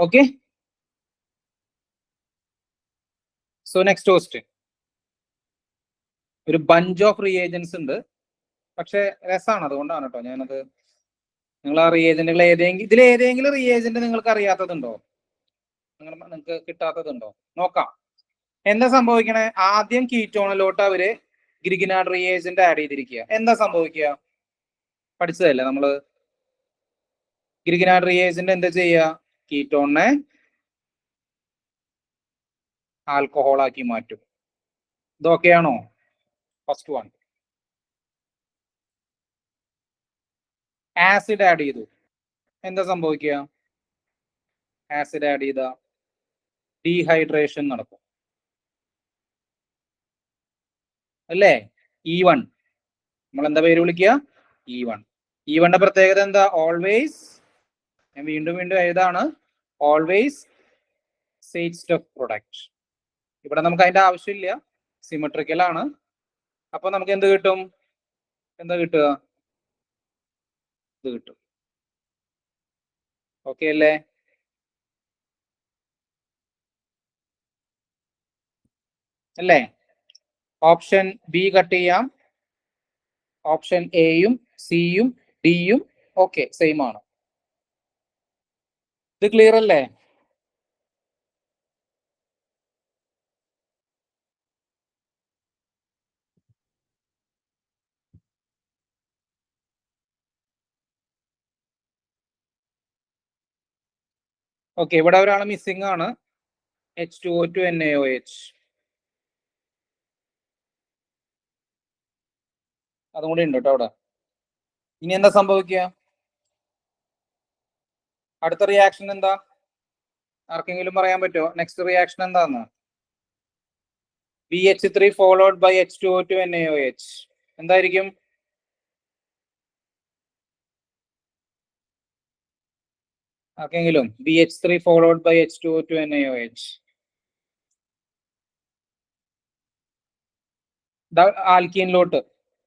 Okay, so next question. ഒരു ബഞ്ച് ഓഫ് റിയേജൻസ് ഉണ്ട്, പക്ഷെ രസമാണ്, അതുകൊണ്ടാണ് കേട്ടോ ഞാനത്. നിങ്ങൾ ആ റിയേജന്റുകൾ ഇതിൽ ഏതെങ്കിലും റിയേജന്റ് നിങ്ങൾക്ക് അറിയാത്തതുണ്ടോ? നിങ്ങൾക്ക് കിട്ടാത്തതുണ്ടോ? നോക്കാം. എന്താ സംഭവിക്കണേ? ആദ്യം കീറ്റോണിലോട്ട് അവര് ഗ്രിഗിനാർഡ് റിയേജന്റ് ആഡ് ചെയ്തിരിക്കുക. എന്താ സംഭവിക്കുക? പഠിച്ചതല്ലേ നമ്മള്? ഗ്രിഗിനാർഡ് റിയേജന്റ് എന്താ ചെയ്യുക? കീറ്റോണിനെ ആൽക്കഹോൾ ആക്കി മാറ്റും. ഇതൊക്കെയാണോ? First one. ആസിഡ് ആഡ് ചെയ്തു, എന്താ സംഭവിക്കുക? ആസിഡ് ആഡ് ചെയ്ത ഡീഹൈഡ്രേഷൻ നടക്കും, അല്ലേ? E1. നമ്മൾ എന്താ പേര് വിളിക്കുക? E1. E1ന്റെ പ്രത്യേകത എന്താ? ഓൾവേസ്, ഞാൻ വീണ്ടും വീണ്ടും ഏതാണ്? Always Saytzeff product. ഇവിടെ നമുക്ക് അതിന്റെ ആവശ്യമില്ല, സിമെട്രിക്കൽ ആണ്. അപ്പൊ നമുക്ക് എന്ത് കിട്ടും? എന്താ കിട്ടുക? ഇത് കിട്ടും. ഓക്കെ അല്ലേ? അല്ലേ? ഓപ്ഷൻ ബി കട്ട് ചെയ്യാം. ഓപ്ഷൻ എയും സിയും ഡിയും ഓക്കെ സെയിം ആണ്. ഇത് ക്ലിയർ അല്ലേ? ഓക്കെ, ഇവിടെ ഒരാൾ മിസ്സിംഗ് ആണ്. H2O2 NaOH. അതും കൂടി ഉണ്ട് കേട്ടോ അവിടെ. ഇനി എന്താ സംഭവിക്കുക? അടുത്ത റിയാക്ഷൻ എന്താ? ആർക്കെങ്കിലും പറയാൻ പറ്റുമോ? നെക്സ്റ്റ് റിയാക്ഷൻ എന്താന്ന്? BH3 followed by H2O2 NaOH. എന്തായിരിക്കും? ആർക്കെങ്കിലും? BH3 followed by H2O2 NaOH. ആൽക്കീനിലോട്ട്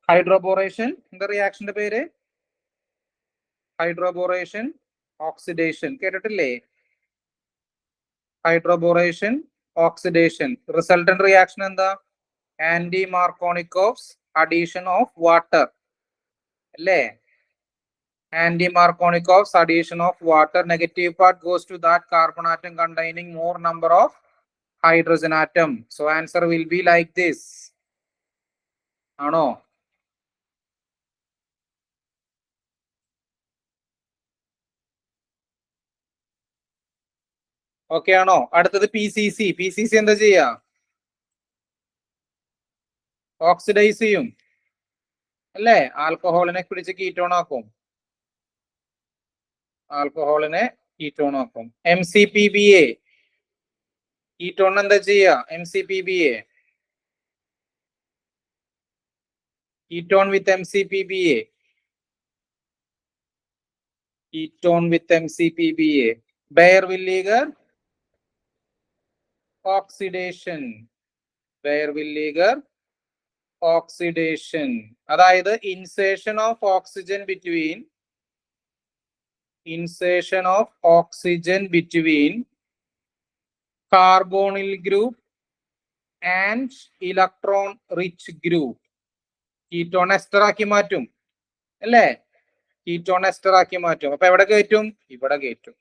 ഹൈഡ്രോബോറേഷൻ. എന്താ റിയാക്ഷന്റെ പേര്? Hydroboration oxidation. കേട്ടിട്ടില്ലേ? Hydroboration oxidation. റിസൾട്ടന്റ് റിയാക്ഷൻ എന്താ? Anti Markovnikov's addition of water, അല്ലേ? Anti Markovnikov's addition of water. Negative part goes to that carbon atom containing more number of hydrogen atom. So answer will be like this. ആണോ? Okay ആണോ? അടുത്തത് PCC. PCC എന്താ ചെയ്യാ? Oxidise ചെയ്യും, അല്ലേ? ആൽക്കഹോളിനെ പിടിച്ച് ketone ആക്കും. ആൽക്കഹോളിനെ കീറ്റോൺ ആക്കും. MCPBA. കീറ്റോൺ എന്താ ചെയ്യാ? MCPBA. ketone with MCPBA. Ketone with MCPBA. Baeyer-Williger oxidation. Baeyer-Williger oxidation. അതായത് insertion of oxygen between carbonyl group and electron rich group. Ketone ester ആക്കി മാറ്റും അല്ലേ? കീറ്റോൺ എസ്റ്റർ ആക്കി മാറ്റും. അപ്പൊ എവിടെ കയറ്റും? ഇവിടെ കയറ്റും.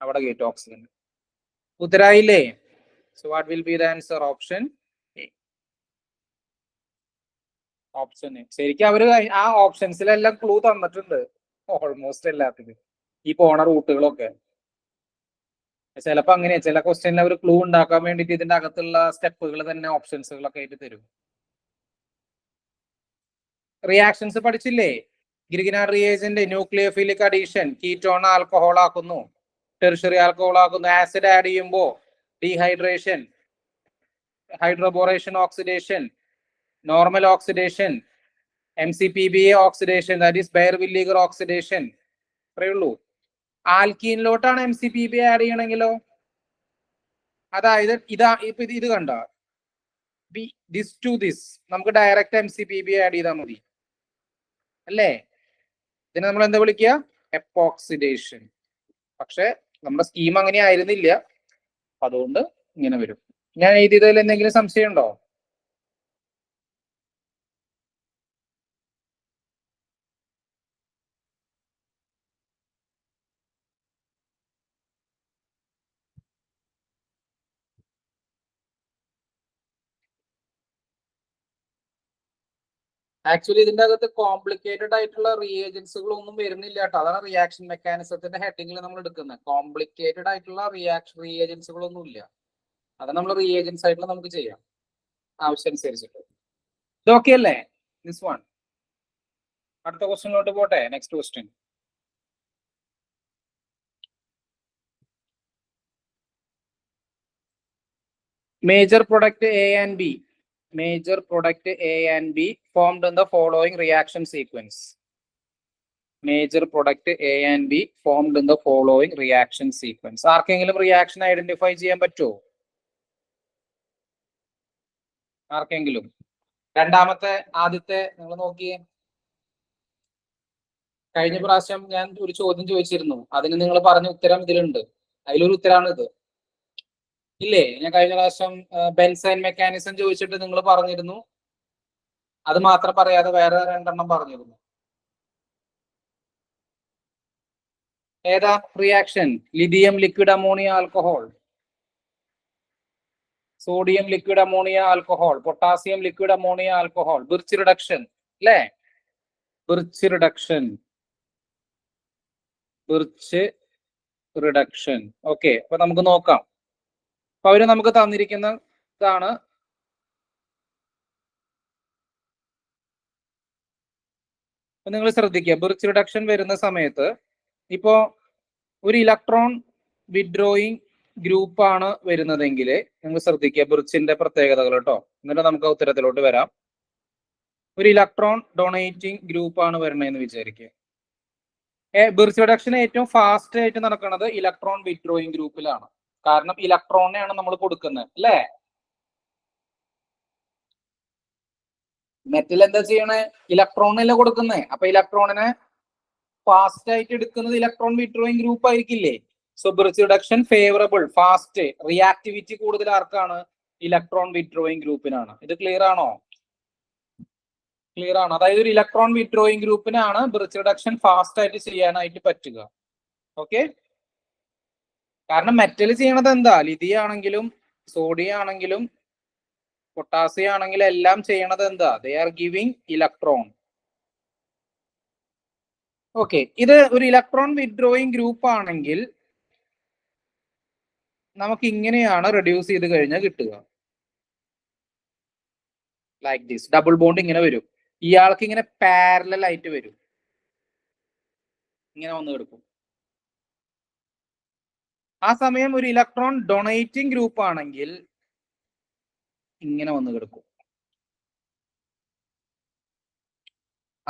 അവിടെ കയറ്റും ഓക്സിജൻ. ഉത്തരായില്ലേ? So what will be the answer? Option A. Option A. ശരിക്കും അവര് ആ ഓപ്ഷൻസിലെല്ലാം ക്ലൂ തന്നിട്ടുണ്ട്, ഓൾമോസ്റ്റ് എല്ലാത്തിനും, ഈ പോണ റൂട്ടുകളൊക്കെ. ചിലപ്പോ അങ്ങനെയാ, ചില ക്വസ്റ്റ്യനിൽ അവർ ക്ലൂ ഉണ്ടാക്കാൻ വേണ്ടിട്ട് ഇതിന്റെ അകത്തുള്ള സ്റ്റെപ്പുകൾ തന്നെ ഓപ്ഷൻസുകളൊക്കെ ആയിട്ട് തരും. റിയാക്ഷൻസ് പഠിച്ചില്ലേ? Grignard reagent nucleophilic addition, ketone alcohol ആക്കുന്നു, ടെർഷ്യറി ആൽക്കഹോൾ ആക്കുന്നു. ആസിഡ് ആഡ് ചെയ്യുമ്പോൾ dehydration, hydroboration oxidation, normal oxidation, MCPBA oxidation, that is Baeyer Villiger oxidation. അത്രയേ ഉള്ളൂ. ആൽക്കീനിലോട്ടാണ് MCPBA ആഡ് ചെയ്യണമെങ്കിലോ, അതായത് ഇത് കണ്ട ദിസ് ടു ദിസ്, നമുക്ക് ഡയറക്റ്റ് MCPBA ആഡ് ചെയ്താൽ മതി അല്ലേ? ഇതിനെ നമ്മൾ എന്താ വിളിക്കുക? എപ്പോക്സിഡേഷൻ. പക്ഷെ നമ്മുടെ സ്കീം അങ്ങനെ ആയിരുന്നില്ല, അതുകൊണ്ട് ഇങ്ങനെ വരും. ഞാൻ എഴുതിയതിൽ എന്തെങ്കിലും സംശയം ഉണ്ടോ? ആക്ച്വലി ഇതിന്റെ അകത്ത് കോംപ്ലിക്കേറ്റഡ് ആയിട്ടുള്ള റിയേജൻസുകളൊന്നും വരുന്നില്ല കേട്ടോ. അതാണ് റിയാക്ഷൻ മെക്കാനിസത്തിന്റെ ഹെഡിങ്ങിൽ നമ്മൾ എടുക്കുന്നത്. കോംപ്ലിക്കേറ്റഡ് ആയിട്ടുള്ള റിയേജൻസുകളൊന്നും ഇല്ല. അത് നമ്മൾ റിയേജൻസ് ആയിട്ടുള്ള നമുക്ക് ചെയ്യാം ആവശ്യമനുസരിച്ചിട്ട്. ഇത് ഓക്കെ അല്ലേ? This one. അടുത്ത ക്വസ്റ്റ്യനിലോട്ട് പോട്ടെ. Next question. Major product A and B. Major product A and B formed in the following reaction sequence. Major product A and B formed in the following reaction sequence. ആർക്കെങ്കിലും reaction identify ചെയ്യാൻ പറ്റുമോ? ആർക്കെങ്കിലും? രണ്ടാമത്തെ, ആദ്യത്തെ നിങ്ങൾ നോക്കിയേ. കഴിഞ്ഞ പ്രാവശ്യം ഞാൻ ഒരു ചോദ്യം ചോദിച്ചിരുന്നു, അതിന് നിങ്ങൾ പറഞ്ഞ ഉത്തരം ഇതിലുണ്ട്. അതിലൊരു ഉത്തരമാണ് ഇത്. ഇല്ലേ? ഞാൻ കഴിഞ്ഞ പ്രാവശ്യം ബെൻസൈൻ മെക്കാനിസം ചോദിച്ചിട്ട് നിങ്ങൾ പറഞ്ഞിരുന്നു, അത് മാത്രം പറയാതെ വേറെ രണ്ടെണ്ണം പറഞ്ഞിരുന്നു. ഏതാ റിയാക്ഷൻ? Lithium liquid ammonia alcohol, sodium liquid ammonia alcohol, potassium liquid ammonia alcohol, Birch reduction അല്ലേ? Birch reduction. ഓക്കെ, അപ്പൊ നമുക്ക് നോക്കാം. അപ്പൊ അവര് നമുക്ക് തന്നിരിക്കുന്ന ഇതാണ്. നിങ്ങൾ ശ്രദ്ധിക്കുക, ബിർച്ച് റിഡക്ഷൻ വരുന്ന സമയത്ത് ഇപ്പോ ഒരു ഇലക്ട്രോൺ വിഡ്രോയിങ് ഗ്രൂപ്പാണ് വരുന്നതെങ്കിൽ നിങ്ങൾ ശ്രദ്ധിക്കുക ബിർച്ചിന്റെ പ്രത്യേകതകൾ കേട്ടോ. എന്നിട്ട് നമുക്ക് ഉത്തരത്തിലോട്ട് വരാം. ഒരു ഇലക്ട്രോൺ ഡൊണേറ്റിംഗ് ഗ്രൂപ്പാണ് വരണതെന്ന് വിചാരിക്കുക. ബിർച്ച് റിഡക്ഷൻ ഏറ്റവും ഫാസ്റ്റ് ആയിട്ട് നടക്കുന്നത് ഇലക്ട്രോൺ വിഡ്രോയിങ് ഗ്രൂപ്പിലാണ്. കാരണം ഇലക്ട്രോണിനെയാണ് നമ്മൾ കൊടുക്കുന്നത് അല്ലേ? മെറ്റൽ എന്താ ചെയ്യണേ? ഇലക്ട്രോണിനല്ലേ കൊടുക്കുന്നേ. അപ്പൊ ഇലക്ട്രോണിനെ ഫാസ്റ്റ് ആയിട്ട് എടുക്കുന്നത് ഇലക്ട്രോൺ വിഡ്രോയിങ് ഗ്രൂപ്പ് ആയിരിക്കില്ലേ? So Birch reduction favourable, fast, reactivity കൂടുതൽ ആർക്കാണ്? ഇലക്ട്രോൺ വിഡ്രോയിങ് ഗ്രൂപ്പിനാണ്. ഇത് ക്ലിയർ ആണോ? ക്ലിയർ ആണ്. അതായത് ഒരു ഇലക്ട്രോൺ വിഡ്രോയിങ് ഗ്രൂപ്പിനാണ് ബിർച്ച് റിഡക്ഷൻ ഫാസ്റ്റ് ആയിട്ട് ചെയ്യാനായിട്ട് പറ്റുക. ഓക്കെ, കാരണം മെറ്റൽ ചെയ്യണത് എന്താ? ലിഥിയം ആണെങ്കിലും സോഡിയം ആണെങ്കിലും പൊട്ടാസ്യം ആണെങ്കിലും എല്ലാം ചെയ്യണത് എന്താ? They are giving electron. Okay, ഇത് ഒരു ഇലക്ട്രോൺ വിഡ്രോയിങ് ഗ്രൂപ്പ് ആണെങ്കിൽ നമുക്ക് ഇങ്ങനെയാണ് റെഡ്യൂസ് ചെയ്ത് കഴിഞ്ഞാൽ കിട്ടുക. Like this. ഡബിൾ ബോണ്ട് ഇങ്ങനെ വരും. ഇയാൾക്ക് ഇങ്ങനെ പാരലൽ ആയിട്ട് വരും, ഇങ്ങനെ വന്ന് കിടക്കും. ആ സമയം ഒരു ഇലക്ട്രോൺ ഡൊണേറ്റിംഗ് ഗ്രൂപ്പ് ആണെങ്കിൽ ഇങ്ങനെ വന്ന് കിടക്കും.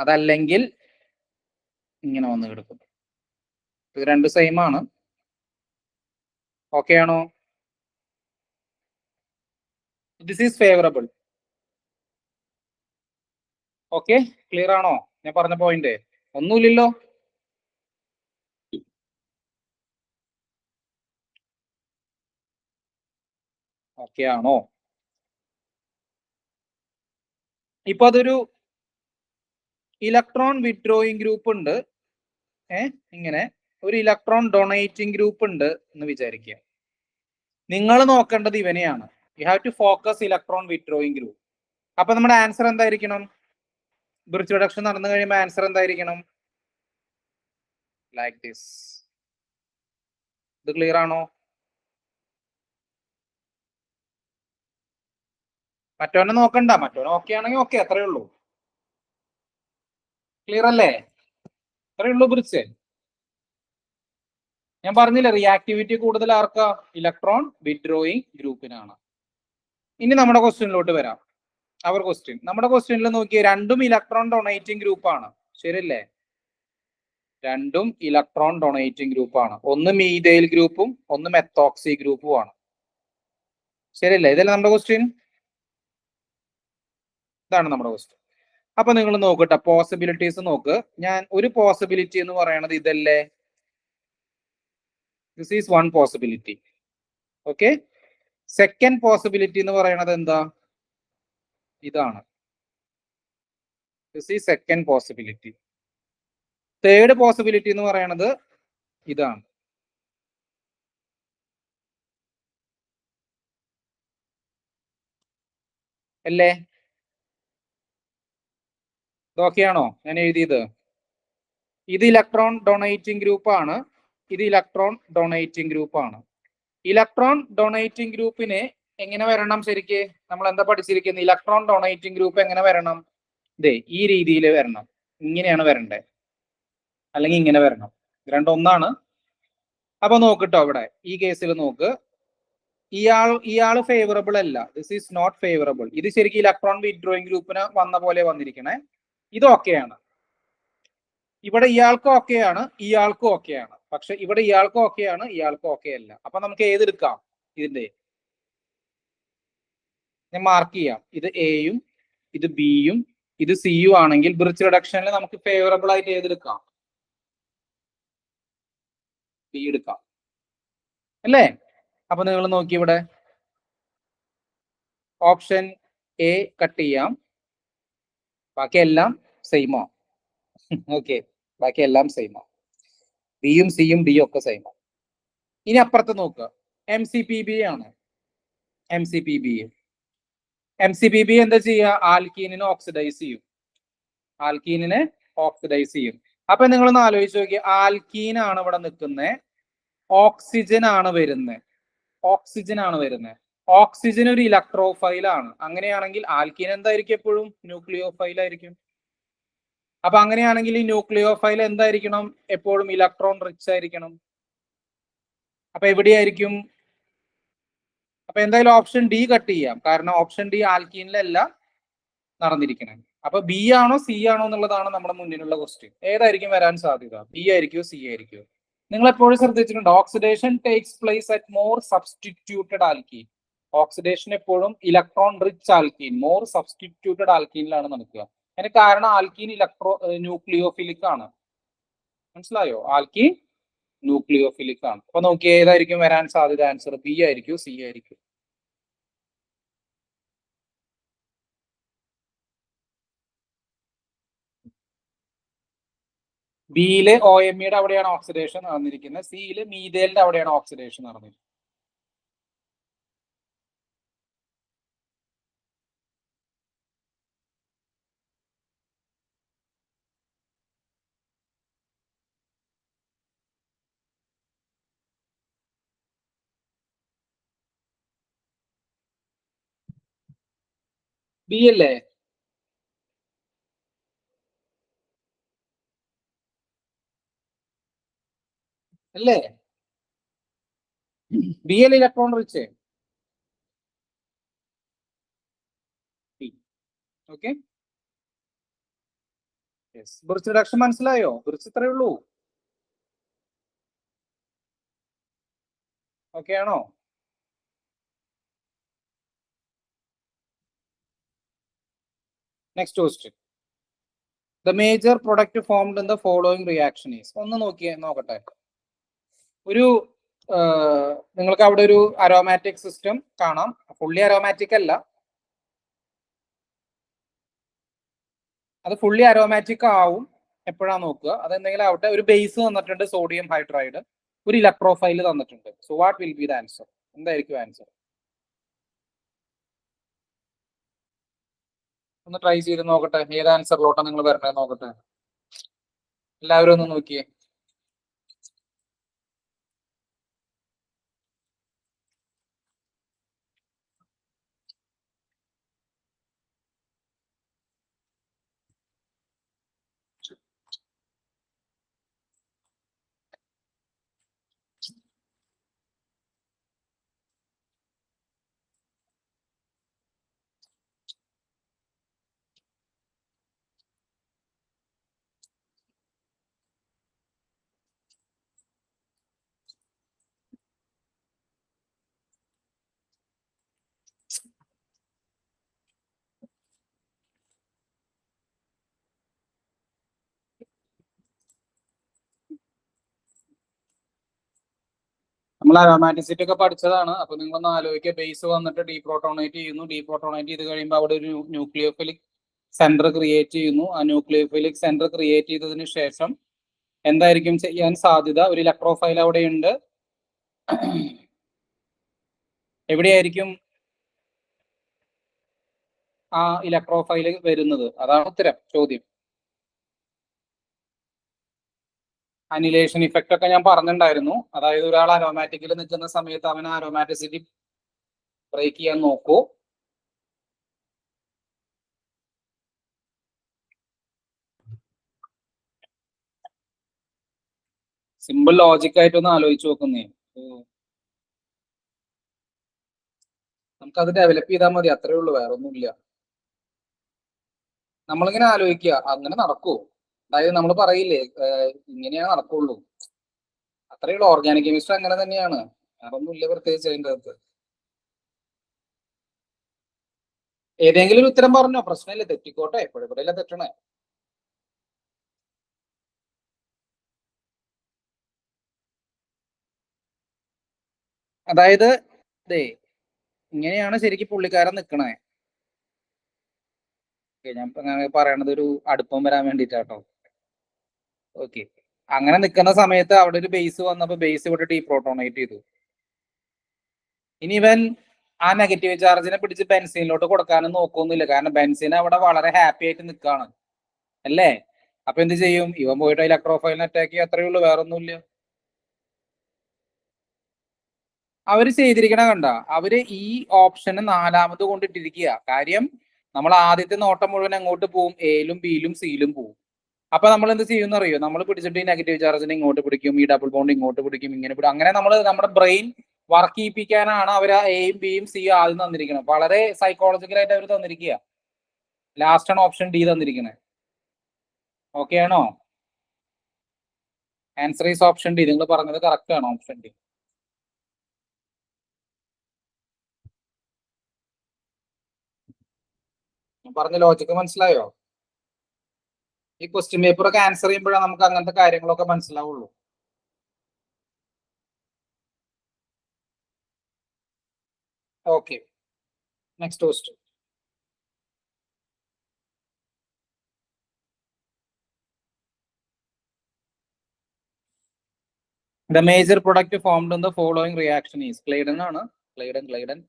അതല്ലെങ്കിൽ ഇങ്ങനെ വന്ന് കിടക്കും. ഇത് രണ്ട് സെയിം ആണ്. ഓക്കെ ആണോ? This is favourable. Okay, clear ആണോ ഞാൻ പറഞ്ഞ പോയിന്റ്? ഒന്നുമില്ലല്ലോ. ഓക്കെ ആണോ? ഇപ്പൊ അതൊരു ഇലക്ട്രോൺ വിത്ഡ്രോയിങ് ഗ്രൂപ്പ് ഉണ്ട്, ഇങ്ങനെ ഒരു ഇലക്ട്രോൺ ഡൊണേറ്റിംഗ് ഗ്രൂപ്പ് ഉണ്ട് എന്ന് വിചാരിക്കുക. നിങ്ങൾ നോക്കേണ്ടത് ഇവനെയാണ്. You have to focus electron withdrawing group. അപ്പൊ നമ്മുടെ ആൻസർ എന്തായിരിക്കണം? ബ്രിഡ്ജ് റിഡക്ഷൻ നടന്നു കഴിയുമ്പോൾ ആൻസർ എന്തായിരിക്കണം? Like this. ഇത് ക്ലിയർ ആണോ? മറ്റോനെ നോക്കണ്ട, മറ്റോനെ ഓക്കെ ആണെങ്കിൽ ഓക്കെ, അത്രേ ഉള്ളൂ. ക്ലിയർ അല്ലേ? അത്രേ ഉള്ളൂ ബ്രിഡ്ജ്. ഞാൻ പറഞ്ഞില്ലേ, റിയാക്ടിവിറ്റി കൂടുതൽ ആർക്കാ? ഇലക്ട്രോൺ വിത്ഡ്രോയിങ് ഗ്രൂപ്പിനാണ്. ഇനി നമ്മുടെ ക്വസ്റ്റ്യനിലോട്ട് വരാം. അവർ ക്വസ്റ്റ്യൻ, നമ്മുടെ ക്വസ്റ്റ്യനിൽ നോക്കിയേ, രണ്ടും ഇലക്ട്രോൺ ഡൊണേറ്റിംഗ് ഗ്രൂപ്പാണ്, ശരിയല്ലേ? രണ്ടും ഇലക്ട്രോൺ ഡൊണേറ്റിംഗ് ഗ്രൂപ്പാണ്. ഒന്ന് മീഥൈൽ ഗ്രൂപ്പും ഒന്ന് മെത്തോക്സി ഗ്രൂപ്പും ആണ്, ശരിയല്ലേ? ഇതല്ലേ നമ്മുടെ ക്വസ്റ്റ്യൻ? ഇതാണ് നമ്മുടെ ക്വസ്റ്റ്യൻ. അപ്പൊ നിങ്ങൾ നോക്കട്ടെ, പോസിബിലിറ്റീസ് നോക്ക്. ഞാൻ ഒരു പോസിബിലിറ്റി എന്ന് പറയുന്നത് ഇതല്ലേ? This is one possibility. Okay, second possibility എന്ന് പറയുന്നത് എന്താ? ഇതാണ്. This is second possibility. Third possibility എന്ന് പറയുന്നത് ഇതാണ്. അല്ലേ? ഇതൊക്കെയാണോ ഞാൻ എഴുതിയത്? ഇത് ഇലക്ട്രോൺ ഡൊണേറ്റിംഗ് ഗ്രൂപ്പ് ആണ്, ഇത് ഇലക്ട്രോൺ ഡൊണേറ്റിംഗ് ഗ്രൂപ്പ് ആണ്. ഇലക്ട്രോൺ ഡൊണേറ്റിംഗ് ഗ്രൂപ്പിന് എങ്ങനെ വരണം? ശരിക്ക് നമ്മൾ എന്താ പഠിച്ചിരിക്കുന്നത്? ഇലക്ട്രോൺ ഡൊണേറ്റിംഗ് ഗ്രൂപ്പ് എങ്ങനെ വരണം? ഇതേ ഈ രീതിയിൽ വരണം. ഇങ്ങനെയാണ് വരണ്ടേ, അല്ലെങ്കിൽ ഇങ്ങനെ വരണം. രണ്ടൊന്നാണ്. അപ്പൊ നോക്കിട്ടോ, അവിടെ ഈ കേസിൽ നോക്ക്, ഇയാള് ഫേവറബിൾ അല്ല. This is not favourable. ഇത് ശരിക്കും ഇലക്ട്രോൺ വിത്ഡ്രോയിങ് ഗ്രൂപ്പിന് വന്ന പോലെ വന്നിരിക്കണേ. ഇത് ഓക്കെയാണ്. ഇവിടെ ഇയാൾക്ക് ഓക്കെയാണ്, ഇയാൾക്കും ഓക്കെയാണ്. പക്ഷെ ഇവിടെ ഇയാൾക്ക് ഓക്കെയാണ്, ഇയാൾക്ക് ഓക്കെ അല്ല. അപ്പൊ നമുക്ക് ഏതെടുക്കാം? ഇതിന്റെ ഞാൻ മാർക്ക് ചെയ്യാം. ഇത് എയും ഇത് ബിയും ഇത് സിയും ആണെങ്കിൽ ബ്രിഡ്ജ് റിഡക്ഷനിൽ നമുക്ക് ഫേവറബിൾ ആയിട്ട് ഏതെടുക്കാം? ബി എടുക്കാം, അല്ലേ? അപ്പൊ നിങ്ങൾ നോക്കി, ഇവിടെ ഓപ്ഷൻ എ കട്ട് ചെയ്യാം, ബാക്കിയെല്ലാം സെയിമോ? ഓക്കെ, ബാക്കിയെല്ലാം സെയിമോ. ബിയും സിയും ഡിയും ഒക്കെ സെയിമോ. ഇനി അപ്പുറത്ത് നോക്കുക, എം സി പി ബി ആണ്. എം സി പി ബി എന്താ ചെയ്യുക? ആൽക്കീനിനെ ഓക്സിഡൈസ് ചെയ്യും. ആൽക്കീനിനെ ഓക്സിഡൈസ് ചെയ്യും. അപ്പൊ നിങ്ങളൊന്ന് ആലോചിച്ച് നോക്കി, ആൽക്കീൻ ആണ് ഇവിടെ നിൽക്കുന്നത്, ഓക്സിജൻ ആണ് വരുന്നത്. ഓക്സിജൻ ആണ് വരുന്നത്. ഓക്സിജൻ ഒരു ഇലക്ട്രോഫൈൽ ആണ്. അങ്ങനെയാണെങ്കിൽ ആൽക്കീൻ എന്തായിരിക്കും? എപ്പോഴും ന്യൂക്ലിയോഫൈൽ ആയിരിക്കും. അപ്പൊ അങ്ങനെയാണെങ്കിൽ ഈ ന്യൂക്ലിയോഫൈൽ എന്തായിരിക്കണം? എപ്പോഴും ഇലക്ട്രോൺ റിച്ച് ആയിരിക്കണം. അപ്പൊ എവിടെയായിരിക്കും? അപ്പൊ എന്തായാലും ഓപ്ഷൻ ഡി കട്ട് ചെയ്യാം, കാരണം ഓപ്ഷൻ ഡി ആൽക്കീനിലല്ല നടന്നിരിക്കണം. അപ്പൊ ബി ആണോ സി ആണോ എന്നുള്ളതാണ് നമ്മുടെ മുന്നിലുള്ള ക്വസ്റ്റ്യൻ. ഏതായിരിക്കും വരാൻ സാധ്യത? ബി ആയിരിക്കും, സി ആയിരിക്കും? നിങ്ങൾ എപ്പോഴും ശ്രദ്ധിച്ചിട്ടുണ്ട്, oxidation takes place at more substituted alkene. Oxidation എപ്പോഴും electron rich alkene, more substituted ആൽക്കീനിലാണ് നടക്കുക. അതിന് കാരണം ആൽക്കീൻ ന്യൂക്ലിയോഫിലിക് ആണ്. മനസ്സിലായോ? ആൽക്കീൻ ന്യൂക്ലിയോഫിലിക് ആണ്. അപ്പൊ നോക്കി, ഏതായിരിക്കും വരാൻ സാധ്യത? ആൻസർ ബി ആയിരിക്കും, സി ആയിരിക്കും? ബിയില് ഒ എം ഇയുടെ അവിടെയാണ് ഓക്സിഡേഷൻ നടന്നിരിക്കുന്നത്, സിയില് മീഥേലിന്റെ അവിടെയാണ് ഓക്സിഡേഷൻ നടന്നിരിക്കുന്നത്. ബി അല്ലേ? അല്ലേ? Bl electron rich. Okay. Yes. Birch reduction മനസ്സിലായോ? Birch ഇത്രയേ ഉള്ളൂ. ഓക്കെ ആണോ? Next question. The major product formed in the following reaction is. ഒന്ന് നോക്കട്ടെ. ഒരു നിങ്ങൾക്ക് അവിടെ ഒരു അരോമാറ്റിക് സിസ്റ്റം കാണാം. ഫുള്ളി അരോമാറ്റിക് അല്ല, അത് ഫുള്ളി അരോമാറ്റിക് ആവും എപ്പോഴാണ് നോക്കുക. അതെന്തെങ്കിലും ആവട്ടെ. ഒരു ബേസ് തന്നിട്ടുണ്ട്, സോഡിയം ഹൈഡ്രൈഡ്. ഒരു ഇലക്ട്രോഫൈൽ തന്നിട്ടുണ്ട്. So what will be the answer? എന്തായിരിക്കും ആൻസർ? ഒന്ന് ട്രൈ ചെയ്ത് നോക്കട്ടെ. ഏത് ആൻസറിലോട്ടാണ് നിങ്ങൾ വരണേ നോക്കട്ടെ. എല്ലാവരും ഒന്ന് നോക്കിയേ. നമ്മൾ അരോമാറ്റിസിറ്റി ഒക്കെ പഠിച്ചതാണ്. അപ്പൊ നിങ്ങളൊന്ന് ആലോചിക്കുക. ബേസ് വന്നിട്ട് ഡീപ്രോട്ടോണേറ്റ് ചെയ്യുന്നു. ഡീപ്രോട്ടോണേറ്റ് ചെയ്ത് കഴിയുമ്പോൾ അവിടെ ഒരു ന്യൂക്ലിയോഫിലിക് സെന്റർ ക്രിയേറ്റ് ചെയ്യുന്നു. ആ ന്യൂക്ലിയോഫിലിക് സെന്റർ ക്രിയേറ്റ് ചെയ്തതിനു ശേഷം എന്തായിരിക്കും ചെയ്യാൻ സാധ്യത? ഒരു ഇലക്ട്രോഫൈൽ അവിടെയുണ്ട്. എവിടെയായിരിക്കും ആ ഇലക്ട്രോഫൈൽ വരുന്നത്? അതാണ് ഉത്തരം ചോദ്യം. അനിലേഷൻ ഇഫക്റ്റ് ഒക്കെ ഞാൻ പറഞ്ഞിട്ടുണ്ടായിരുന്നു. അതായത് ഒരാൾ അരോമാറ്റിക്കിൽ നിൽക്കുന്ന സമയത്ത് അവൻ അരോമാറ്റിസിറ്റി ബ്രേക്ക് ചെയ്യാൻ നോക്കൂ. സിമ്പിൾ ലോജിക് ആയിട്ടൊന്ന് ആലോചിച്ച് നോക്കുന്നേ. നമുക്കത് ഡെവലപ്പ് ചെയ്താൽ മതി, അത്രേ ഉള്ളൂ, വേറെ ഒന്നുമില്ല. നമ്മളിങ്ങനെ ആലോചിക്കുക, അങ്ങനെ നടക്കൂ. അതായത് നമ്മൾ പറയില്ലേ ഇങ്ങനെയാണ് നടക്കുള്ളൂ, അത്രേ ഉള്ളൂ. ഓർഗാനിക് കെമിസ്ട്രി അങ്ങനെ തന്നെയാണ്, വേറെ ഒന്നുമില്ല പ്രത്യേകിച്ച് അതിൻ്റെ അകത്ത്. ഏതെങ്കിലും ഒരു ഉത്തരം പറഞ്ഞോ, പ്രശ്നമില്ല, തെറ്റിക്കോട്ടെ, എപ്പോഴെപ്പോഴല്ല തെറ്റണേ. അതായത് ഇങ്ങനെയാണ് ശരിക്കും പുള്ളിക്കാരൻ നിൽക്കണേ. ഞാൻ പറയണത് ഒരു അടുപ്പം വരാൻ വേണ്ടിട്ടാട്ടോ. ഓക്കെ, അങ്ങനെ നിൽക്കുന്ന സമയത്ത് അവിടെ ഒരു ബേസ് വന്നപ്പോ ബേസ് ഇവിടെ ഡീപ്രോട്ടോണേറ്റ് ചെയ്തു. ഇനി ഇവൻ ആ നെഗറ്റീവ് ചാർജിനെ പിടിച്ച് ബെൻസീനിലോട്ട് കൊടുക്കാനും നോക്കൊന്നുമില്ല, കാരണം ബെൻസീൻ അവിടെ വളരെ ഹാപ്പി ആയിട്ട് നിൽക്കുകയാണ് അല്ലേ. അപ്പൊ എന്ത് ചെയ്യും? ഇവൻ പോയിട്ട് ഇലക്ട്രോഫൈലിനെ അറ്റാക്ക് ചെയ്യുക, അത്രയേ ഉള്ളൂ, വേറെ ഒന്നുമില്ല. അവര് ചെയ്തിരിക്കണ കണ്ട, അവര് ഈ ഓപ്ഷന് 4ാമത് കൊണ്ടിട്ടിരിക്കുക. കാര്യം നമ്മൾ ആദ്യത്തെ നോട്ടം മുഴുവൻ അങ്ങോട്ട് പോവും, എയിലും ബിയിലും സിയിലും പോവും. അപ്പൊ നമ്മൾ എന്ത് ചെയ്യുമെന്ന് അറിയോ? നമ്മൾ പിടിച്ചിട്ട് ഈ നെഗറ്റീവ് ചാർജിനെ ഇങ്ങോട്ട് പിടിക്കും, ഈ ഡബിൾ ബോണ്ട് ഇങ്ങോട്ട് പിടിക്കും, ഇങ്ങനെ പിടിക്കും. അങ്ങനെ നമ്മൾ നമ്മുടെ ബ്രെയിൻ വർക്ക് ചെയ്യിപ്പിക്കാനാണ് അവർ ആ എയും ബിയും സിയും ആദ്യം തന്നിരിക്കുന്നത്. വളരെ സൈക്കോളജിക്കലായിട്ട് അവർ തന്നിരിക്കുക. ലാസ്റ്റ് ആണ് ഓപ്ഷൻ ഡി തന്നിരിക്കുന്നത്. ഓക്കെ ആണോ? Answer is option D. നിങ്ങൾ പറഞ്ഞത് കറക്റ്റ് ആണ്, ഓപ്ഷൻ ഡി. പറഞ്ഞ ലോജിക്ക് മനസ്സിലായോ? ഈ ക്വസ്റ്റ്യൻ പേപ്പർ ഒക്കെ ആൻസർ ചെയ്യുമ്പോഴാണ് നമുക്ക് അങ്ങനത്തെ കാര്യങ്ങളൊക്കെ മനസ്സിലാവുള്ളൂ. Okay, next question. The major product formed in the following reaction is. Claydon ആണ്. Claydon.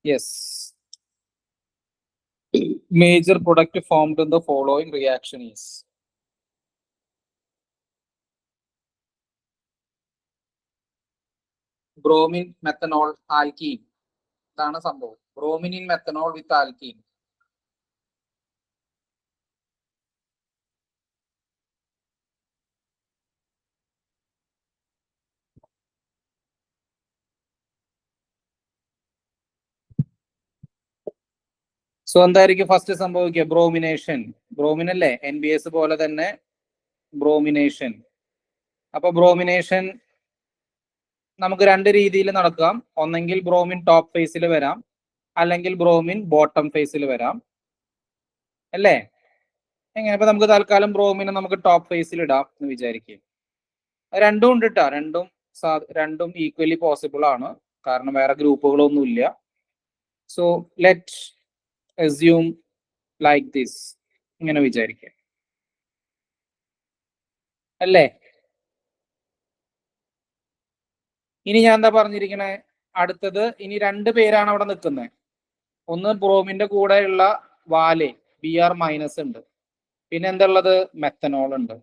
Yes. Major product formed in the following reaction is. Bromine methanol alkene. ഇതാണ് സംഭവം. Bromine in methanol with alkene. So എന്തായിരിക്കും first സംഭവിക്കുക? Bromination. Bromine അല്ലേ, NBS പോലെ തന്നെ bromination. അപ്പൊ bromination നമുക്ക് രണ്ട് രീതിയിൽ നടക്കാം. ഒന്നെങ്കിൽ ബ്രോമിൻ ടോപ്പ് ഫേസിൽ വരാം, അല്ലെങ്കിൽ ബ്രോമിൻ ബോട്ടം ഫേസിൽ വരാം, അല്ലേ? എങ്ങനെ? ഇപ്പൊ നമുക്ക് തൽക്കാലം ബ്രോമിനെ നമുക്ക് ടോപ്പ് ഫേസിൽ ഇടാം എന്ന് വിചാരിക്കുക. രണ്ടും ഉണ്ട് കേട്ടോ, രണ്ടും ഈക്വലി പോസിബിൾ ആണ്, കാരണം വേറെ ഗ്രൂപ്പുകളൊന്നും ഇല്ല. So let assume like this, ഇങ്ങനെ വിചാരിക്കുക, അല്ലേ? ഇനി ഞാൻ എന്താ പറഞ്ഞിരിക്കണേ? അടുത്തത് ഇനി രണ്ട് പേരാണ് അവിടെ നിൽക്കുന്നത്. ഒന്ന് ബ്രോമിന്റെ കൂടെയുള്ള വാല് Br മൈനസ് ഉണ്ട്, പിന്നെ എന്താ ഉള്ളത്? മെത്തനോൾ ഉണ്ട്.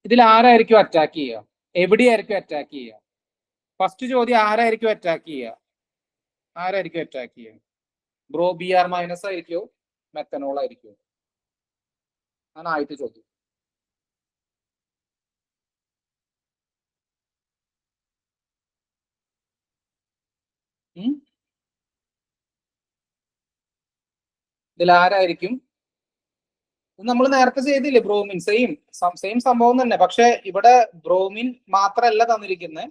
ഇതിൽ ആരായിരിക്കും അറ്റാക്ക് ചെയ്യുക? എവിടെയായിരിക്കും അറ്റാക്ക് ചെയ്യുക? ഫസ്റ്റ് ചോദ്യം, ആരായിരിക്കും അറ്റാക്ക് ചെയ്യുക? ആരായിരിക്കും അറ്റാക്ക് ചെയ്യുക? Br മൈനസ് ആയിരിക്കോ മെത്തനോൾ ആയിരിക്കോ? ആണ് ആദ്യത്തെ ചോദ്യം. ഇതിൽ ആരായിരിക്കും? നമ്മൾ നേരത്തെ ചെയ്തില്ലേ ബ്രോമിൻ, സെയിം സംഭവം തന്നെ. പക്ഷെ ഇവിടെ ബ്രോമിൻ മാത്രമല്ല തന്നിരിക്കുന്നത്,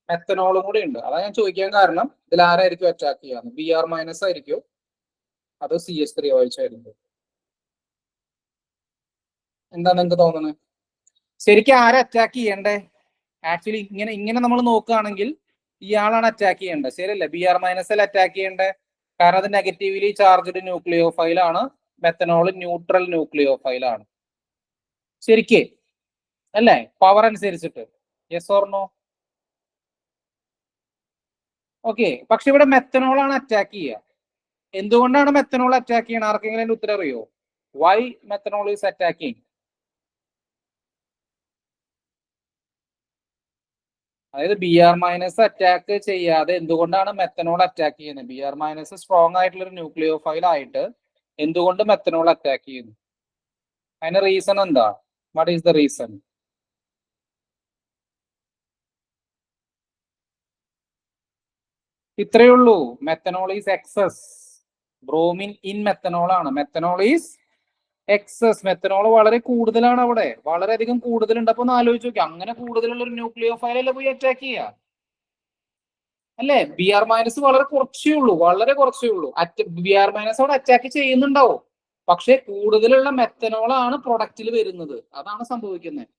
മെത്തനോളും കൂടി ഉണ്ട്. അതാ ഞാൻ ചോദിക്കാൻ കാരണം, ഇതിൽ ആരായിരിക്കും അറ്റാക്ക് ചെയ്യാന്ന്? Br മൈനസ് ആയിരിക്കും അതോ CH3OH ആയിരിക്കും? എന്താ നിങ്ങൾക്ക് തോന്നുന്നത്? ശരിക്കും ആരെ അറ്റാക്ക് ചെയ്യണ്ടേ? ആക്ച്വലി ഇങ്ങനെ നമ്മൾ നോക്കുകയാണെങ്കിൽ ഇയാളാണ് അറ്റാക്ക് ചെയ്യേണ്ടത്, ശരിയല്ലേ? Br മൈനസിൽ അറ്റാക്ക് ചെയ്യേണ്ടത്, കാരണം അത് നെഗറ്റീവ്ലി ചാർജ്ഡ് ന്യൂക്ലിയോഫൈൽ ആണ്, മെത്തനോൾ ന്യൂട്രൽ ന്യൂക്ലിയോഫൈൽ ആണ്, ശരിക്ക് അല്ലേ? പവർ അനുസരിച്ചിട്ട്. Yes or no? ഓക്കെ. പക്ഷെ ഇവിടെ മെത്തനോൾ ആണ് അറ്റാക്ക് ചെയ്യുക. എന്തുകൊണ്ടാണ് മെത്തനോൾ അറ്റാക്ക് ചെയ്യണം? ആർക്കെങ്കിലും ഉത്തരം അറിയോ? Why methanol is attacking? അതായത് Br മൈനസ് അറ്റാക്ക് ചെയ്യാതെ എന്തുകൊണ്ടാണ് മെത്തനോൾ അറ്റാക്ക് ചെയ്യുന്നത്? Br മൈനസ് സ്ട്രോങ് ആയിട്ടുള്ള ഒരു ന്യൂക്ലിയോഫൈൽ ആയിട്ട് എന്തുകൊണ്ട് മെത്തനോൾ അറ്റാക്ക് ചെയ്യുന്നു? അതിന് റീസൺ എന്താ? What is the reason? ഇത്രയേ ഉള്ളൂ. Methanol is excess. Bromine in methanol ആണ്. Methanol is excess. മെത്തനോൾ വളരെ കൂടുതലാണ് അവിടെ, വളരെയധികം കൂടുതലുണ്ട്. അപ്പൊ ഒന്ന് ആലോചിച്ച് നോക്കി, അങ്ങനെ കൂടുതലുള്ള ഒരു ന്യൂക്ലിയോഫൈൽ അല്ലേ പോയി അറ്റാക്ക് ചെയ്യുക, അല്ലേ? Br മൈനസ് വളരെ കുറച്ചേ ഉള്ളൂ, വളരെ കുറച്ചേ ഉള്ളൂ. Br മൈനസ് അവിടെ അറ്റാക്ക് ചെയ്യുന്നുണ്ടാവും, പക്ഷെ കൂടുതലുള്ള മെത്തനോളാണ് പ്രൊഡക്റ്റിൽ വരുന്നത്. അതാണ് സംഭവിക്കുന്നത്.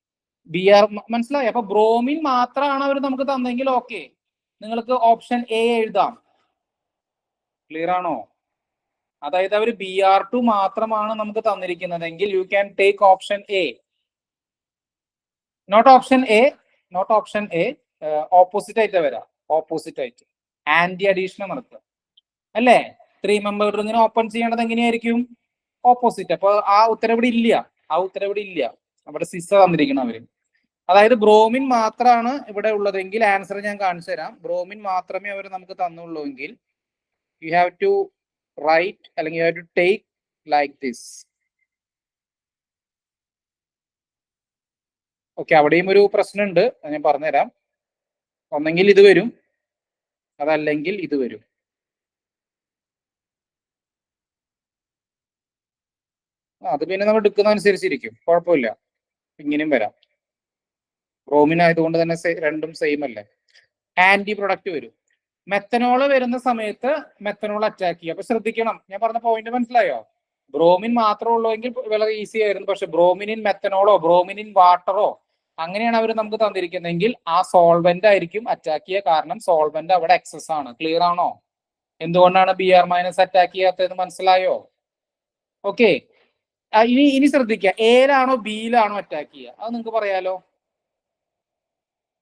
Br മനസ്സിലായി? അപ്പൊ ബ്രോമിൻ മാത്രമാണ് അവർ നമുക്ക് തന്നെങ്കിൽ ഓക്കെ, നിങ്ങൾക്ക് ഓപ്ഷൻ എ എഴുതാം. ക്ലിയർ ആണോ? അതായത് അവർ Br2 മാത്രമാണ് നമുക്ക് തന്നിരിക്കുന്നതെങ്കിൽ you can take option A. Not option A, not option A, opposite ആയിട്ട് വരാം. ഓപ്പോസിറ്റ് ആയിട്ട് ആന്റി അഡീഷൻ നടത്തുക, അല്ലേ? 3 മെമ്പർ റിങ്ങിനെ ഓപ്പൺ ചെയ്യേണ്ടത് എങ്ങനെയായിരിക്കും? ഓപ്പോസിറ്റ്. അപ്പൊ ആ ഉത്തരവിടെ ഇല്ല, ആ ഉത്തരവിടെ ഇല്ല. അവിടെ സിസ തന്നിരിക്കണം അവര്. അതായത് ബ്രോമിൻ മാത്രമാണ് ഇവിടെ ഉള്ളതെങ്കിൽ ആൻസർ ഞാൻ കാണിച്ചു തരാം. ബ്രോമിൻ മാത്രമേ അവർ നമുക്ക് തന്നുള്ളൂ എങ്കിൽ യു ഹാവ് ടു റൈറ്റ്, അല്ലെങ്കിൽ you have to take like this. Okay, അവിടെയും ഒരു പ്രശ്നമുണ്ട്, ഞാൻ പറഞ്ഞുതരാം. ഒന്നെങ്കിൽ ഇത് വരും, അതല്ലെങ്കിൽ ഇത് വരും. അത് പിന്നെ നമ്മൾ എടുക്കുന്ന അനുസരിച്ചിരിക്കും, കുഴപ്പമില്ല. ഇങ്ങനെയും വരാം. ബ്രോമിൻ ആയതുകൊണ്ട് തന്നെ രണ്ടും സെയിം അല്ലേ. ആന്റി പ്രൊഡക്റ്റ് വരും. മെത്തനോള് വരുന്ന സമയത്ത് മെത്തനോൾ അറ്റാക്ക് ചെയ്യുക. അപ്പൊ ശ്രദ്ധിക്കണം, ഞാൻ പറഞ്ഞ പോയിന്റ് മനസ്സിലായോ? ബ്രോമിൻ മാത്രമേ ഉള്ളൂ എങ്കിൽ വളരെ ഈസി ആയിരുന്നു. പക്ഷെ ബ്രോമിനിൻ മെത്തനോളോ ബ്രോമിനിൻ വാട്ടറോ അങ്ങനെയാണ് അവർ നമുക്ക് തന്നിരിക്കുന്നതെങ്കിൽ ആ സോൾവെന്റ് ആയിരിക്കും അറ്റാക്ക് ചെയ്യുക, കാരണം സോൾവെന്റ് അവിടെ എക്സസ് ആണ്. ക്ലിയർ ആണോ? എന്തുകൊണ്ടാണ് Br മൈനസ് അറ്റാക്ക് ചെയ്യാത്തത് മനസ്സിലായോ? ഓക്കെ. ഇനി ശ്രദ്ധിക്കുക, എയിലാണോ ബിയിലാണോ അറ്റാക്ക് ചെയ്യുക? അത് നിങ്ങൾക്ക് പറയാലോ.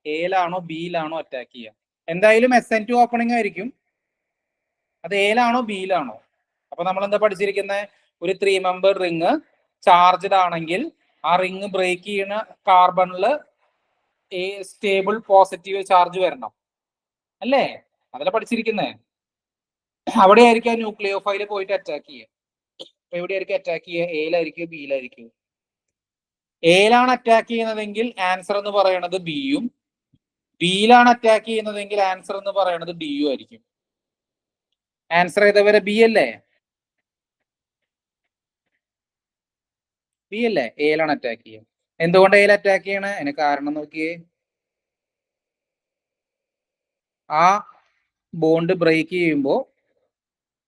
എയിലാണോ ബിയിലാണോ അറ്റാക്ക് ചെയ്യുക? എന്തായാലും SN2 ഓപ്പണിംഗ് ആയിരിക്കും. അത് എയിലാണോ ബിയിലാണോ? അപ്പൊ നമ്മൾ എന്താ പഠിച്ചിരിക്കുന്നത്? ഒരു 3 മെമ്പർ റിങ് ചാർജ്ഡ് ആണെങ്കിൽ ആ റിങ് ബ്രേക്ക് ചെയ്യുന്ന കാർബണില് സ്റ്റേബിൾ പോസിറ്റീവ് ചാർജ് വരണം. അല്ലേ? അതല്ല പഠിച്ചിരിക്കുന്നേ. അവിടെ ആയിരിക്കും ന്യൂക്ലിയോഫൈല് പോയിട്ട് അറ്റാക്ക് ചെയ്യുക. അപ്പൊ എവിടെയായിരിക്കും അറ്റാക്ക് ചെയ്യുക? എയിലായിരിക്കും, ബിയിലായിരിക്കും? എയിലാണ് അറ്റാക്ക് ചെയ്യുന്നതെങ്കിൽ ആൻസർ എന്ന് പറയുന്നത് ബിയും, ബിയിലാണ് അറ്റാക്ക് ചെയ്യുന്നതെങ്കിൽ ആൻസർ എന്ന് പറയുന്നത് ഡിയും ആയിരിക്കും. ആൻസർ ഏതുവരെ? ബി അല്ലേ? ബി അല്ലേ? എയിലാണ് അറ്റാക്ക് ചെയ്യുക. എന്തുകൊണ്ട് എയിൽ അറ്റാക്ക് ചെയ്യണേ? അതിന് കാരണം നോക്കിയേ. ആ ബോണ്ട് ബ്രേക്ക് ചെയ്യുമ്പോൾ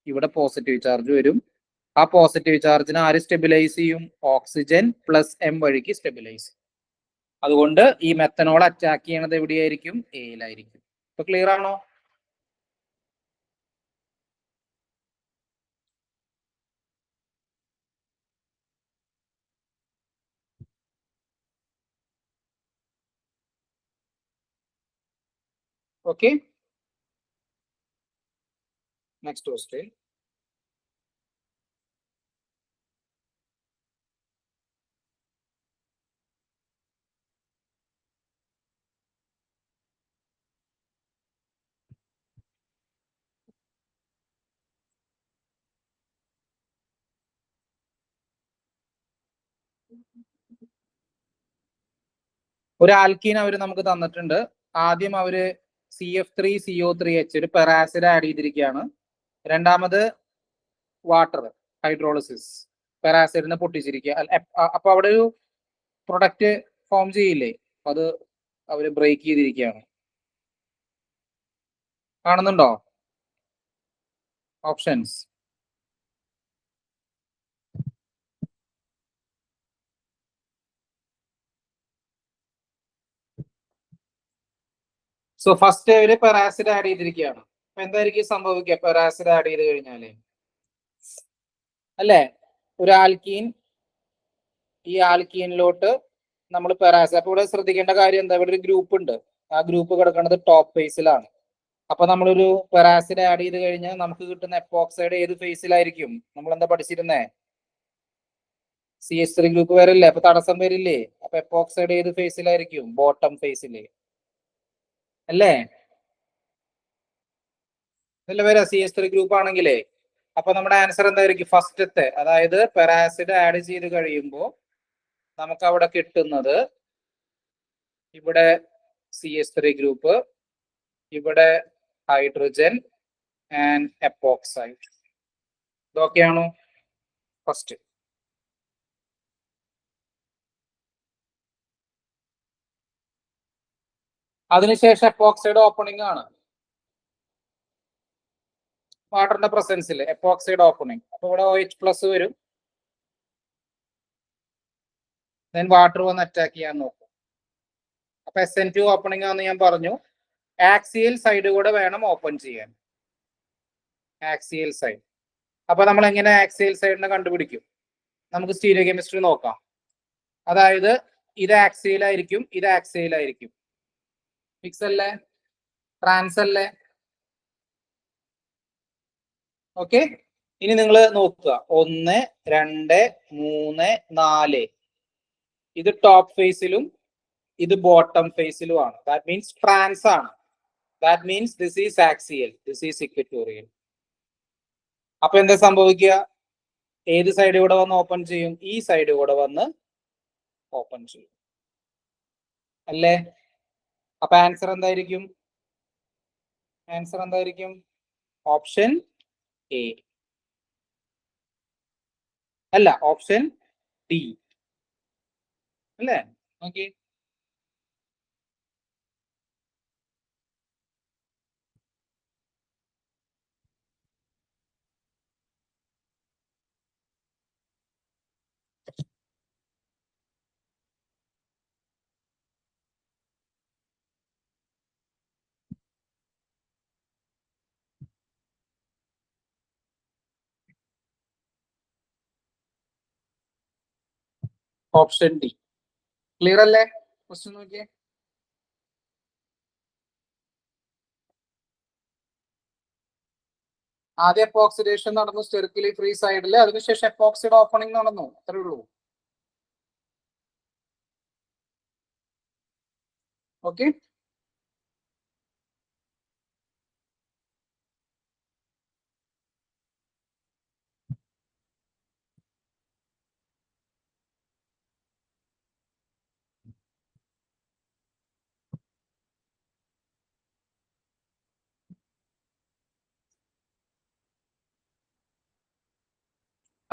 ഇവിടെ പോസിറ്റീവ് ചാർജ് വരും. ആ പോസിറ്റീവ് ചാർജിനെ ആര് സ്റ്റെബിലൈസ് ചെയ്യും? ഓക്സിജൻ പ്ലസ് എം വഴിക്ക് സ്റ്റെബിലൈസ് ചെയ്യും. അതുകൊണ്ട് ഈ മെത്തനോൾ അറ്റാക്ക് ചെയ്യണത് എവിടെയായിരിക്കും? എയിലായിരിക്കും. ഇപ്പൊ ക്ലിയർ ആണോ? Okay, next question. ഒരു ആൽക്കീൻ അവർ നമുക്ക് തന്നിട്ടുണ്ട്. ആദ്യം അവര് CF3CO3H ഒരു പെറാസിഡ് ആഡ് ചെയ്തിരിക്കുകയാണ്. രണ്ടാമത് വാട്ടർ ഹൈഡ്രോളിസിസ്, പെറാസിഡിനെ പൊട്ടിച്ചിരിക്കുക. അപ്പൊ അവിടെ ഒരു പ്രൊഡക്റ്റ് ഫോം ചെയ്യില്ലേ? അത് അവര് ബ്രേക്ക് ചെയ്തിരിക്കുകയാണ്. കാണുന്നുണ്ടോ ഓപ്ഷൻസ്? സോ ഫസ്റ്റ് അവര് പെറാസിഡ് ആഡ് ചെയ്തിരിക്കുകയാണ്. അപ്പൊ എന്തായിരിക്കും സംഭവിക്കുക പെറാസിഡ് ആഡ് ചെയ്ത് കഴിഞ്ഞാല്? അല്ലേ, ഒരു ആൽക്കീൻ, ഈ ആൽക്കീനിലോട്ട് നമ്മൾ പെറാസിഡ്. അപ്പൊ ഇവിടെ ശ്രദ്ധിക്കേണ്ട കാര്യം എന്താ? ഇവിടെ ഒരു ഗ്രൂപ്പ് ഉണ്ട്. ആ ഗ്രൂപ്പ് കിടക്കുന്നത് ടോപ്പ് ഫേസിലാണ്. അപ്പൊ നമ്മളൊരു പെറാസിഡ് ആഡ് ചെയ്ത് കഴിഞ്ഞാൽ നമുക്ക് കിട്ടുന്ന എപ്പോക്സൈഡ് ഏത് ഫേസിലായിരിക്കും? നമ്മൾ എന്താ പഠിച്ചിരുന്നേ? CH3 ഗ്രൂപ്പ് വരില്ലേ? അപ്പൊ തടസ്സം വരില്ലേ? അപ്പൊ എപ്പോക്സൈഡ് ഏത് ഫേസിലായിരിക്കും? ബോട്ടം ഫേസില് അല്ലേ? ഇതല്ലേ വരാ CH3 ഗ്രൂപ്പ് ആണെങ്കിലേ. അപ്പൊ നമ്മുടെ ആൻസർ എന്തായിരിക്കും? ഫസ്റ്റത്തെ, അതായത് പെറാസിഡ് ആഡ് ചെയ്ത് കഴിയുമ്പോൾ നമുക്ക് അവിടെ കിട്ടുന്നത് ഇവിടെ CH3 ഗ്രൂപ്പ്, ഇവിടെ ഹൈഡ്രജൻ ആൻഡ് എപ്പോക്സൈഡ്. ഇതൊക്കെയാണോ ഫസ്റ്റ്? അതിനുശേഷം എപ്പോക്സൈഡ് ഓപ്പണിംഗ് ആണ്. വാട്ടറിന്റെ പ്രസൻസിൽ എപ്പോക്സൈഡ് ഓപ്പണിംഗ്. അപ്പൊ ഇവിടെ OH+ വരും. ദെൻ വാട്ടർ വന്ന് അറ്റാക്ക് ചെയ്യാൻ നോക്കും. അപ്പൊ SN2 ഓപ്പണിംഗ് ആണെന്ന് ഞാൻ പറഞ്ഞു. ആക്സിയൽ സൈഡ് കൂടെ വേണം ഓപ്പൺ ചെയ്യാൻ. Axial side. അപ്പൊ നമ്മൾ എങ്ങനെ ആക്സിയൽ സൈഡിനെ കണ്ടുപിടിക്കും? നമുക്ക് സ്റ്റീരിയോ കെമിസ്ട്രി നോക്കാം. അതായത് ഇത് ആക്സിയലായിരിക്കും, ഇത് ആക്സിയലായിരിക്കും. ഫിക്സ് അല്ലേ? ട്രാൻസ് അല്ലേ? ഓക്കെ, ഇനി നിങ്ങൾ നോക്കുക. 1, 2, 3, 4. ഇത് ടോപ്പ് ഫേസിലും ഇത് ബോട്ടം ഫേസിലും ആണ്. ദാറ്റ് മീൻസ് ട്രാൻസ് ആണ്. That means this is axial, this is equatorial. അപ്പൊ എന്താ സംഭവിക്കുക? ഏത് സൈഡ് കൂടെ വന്ന് ഓപ്പൺ ചെയ്യും? ഈ സൈഡ് കൂടെ വന്ന് ഓപ്പൺ ചെയ്യും അല്ലേ? അപ്പൊ ആൻസർ എന്തായിരിക്കും? ആൻസർ എന്തായിരിക്കും? ഓപ്ഷൻ എ അല്ല, ഓപ്ഷൻ ഡി അല്ലേ? Okay, option D. ക്ലിയർ അല്ലേ? ക്വസ്റ്റ്യൻ നോക്കിയേ. ആദ്യം എപ്പോക്സിഡേഷൻ നടന്നു സ്റ്റെറിക്കലി ഫ്രീ സൈഡിൽ, അതിനുശേഷം എപ്പോക്സിഡ് ഓപ്പണിംഗ് നടന്നു. അത്രേ ഉള്ളൂ. ഓക്കെ,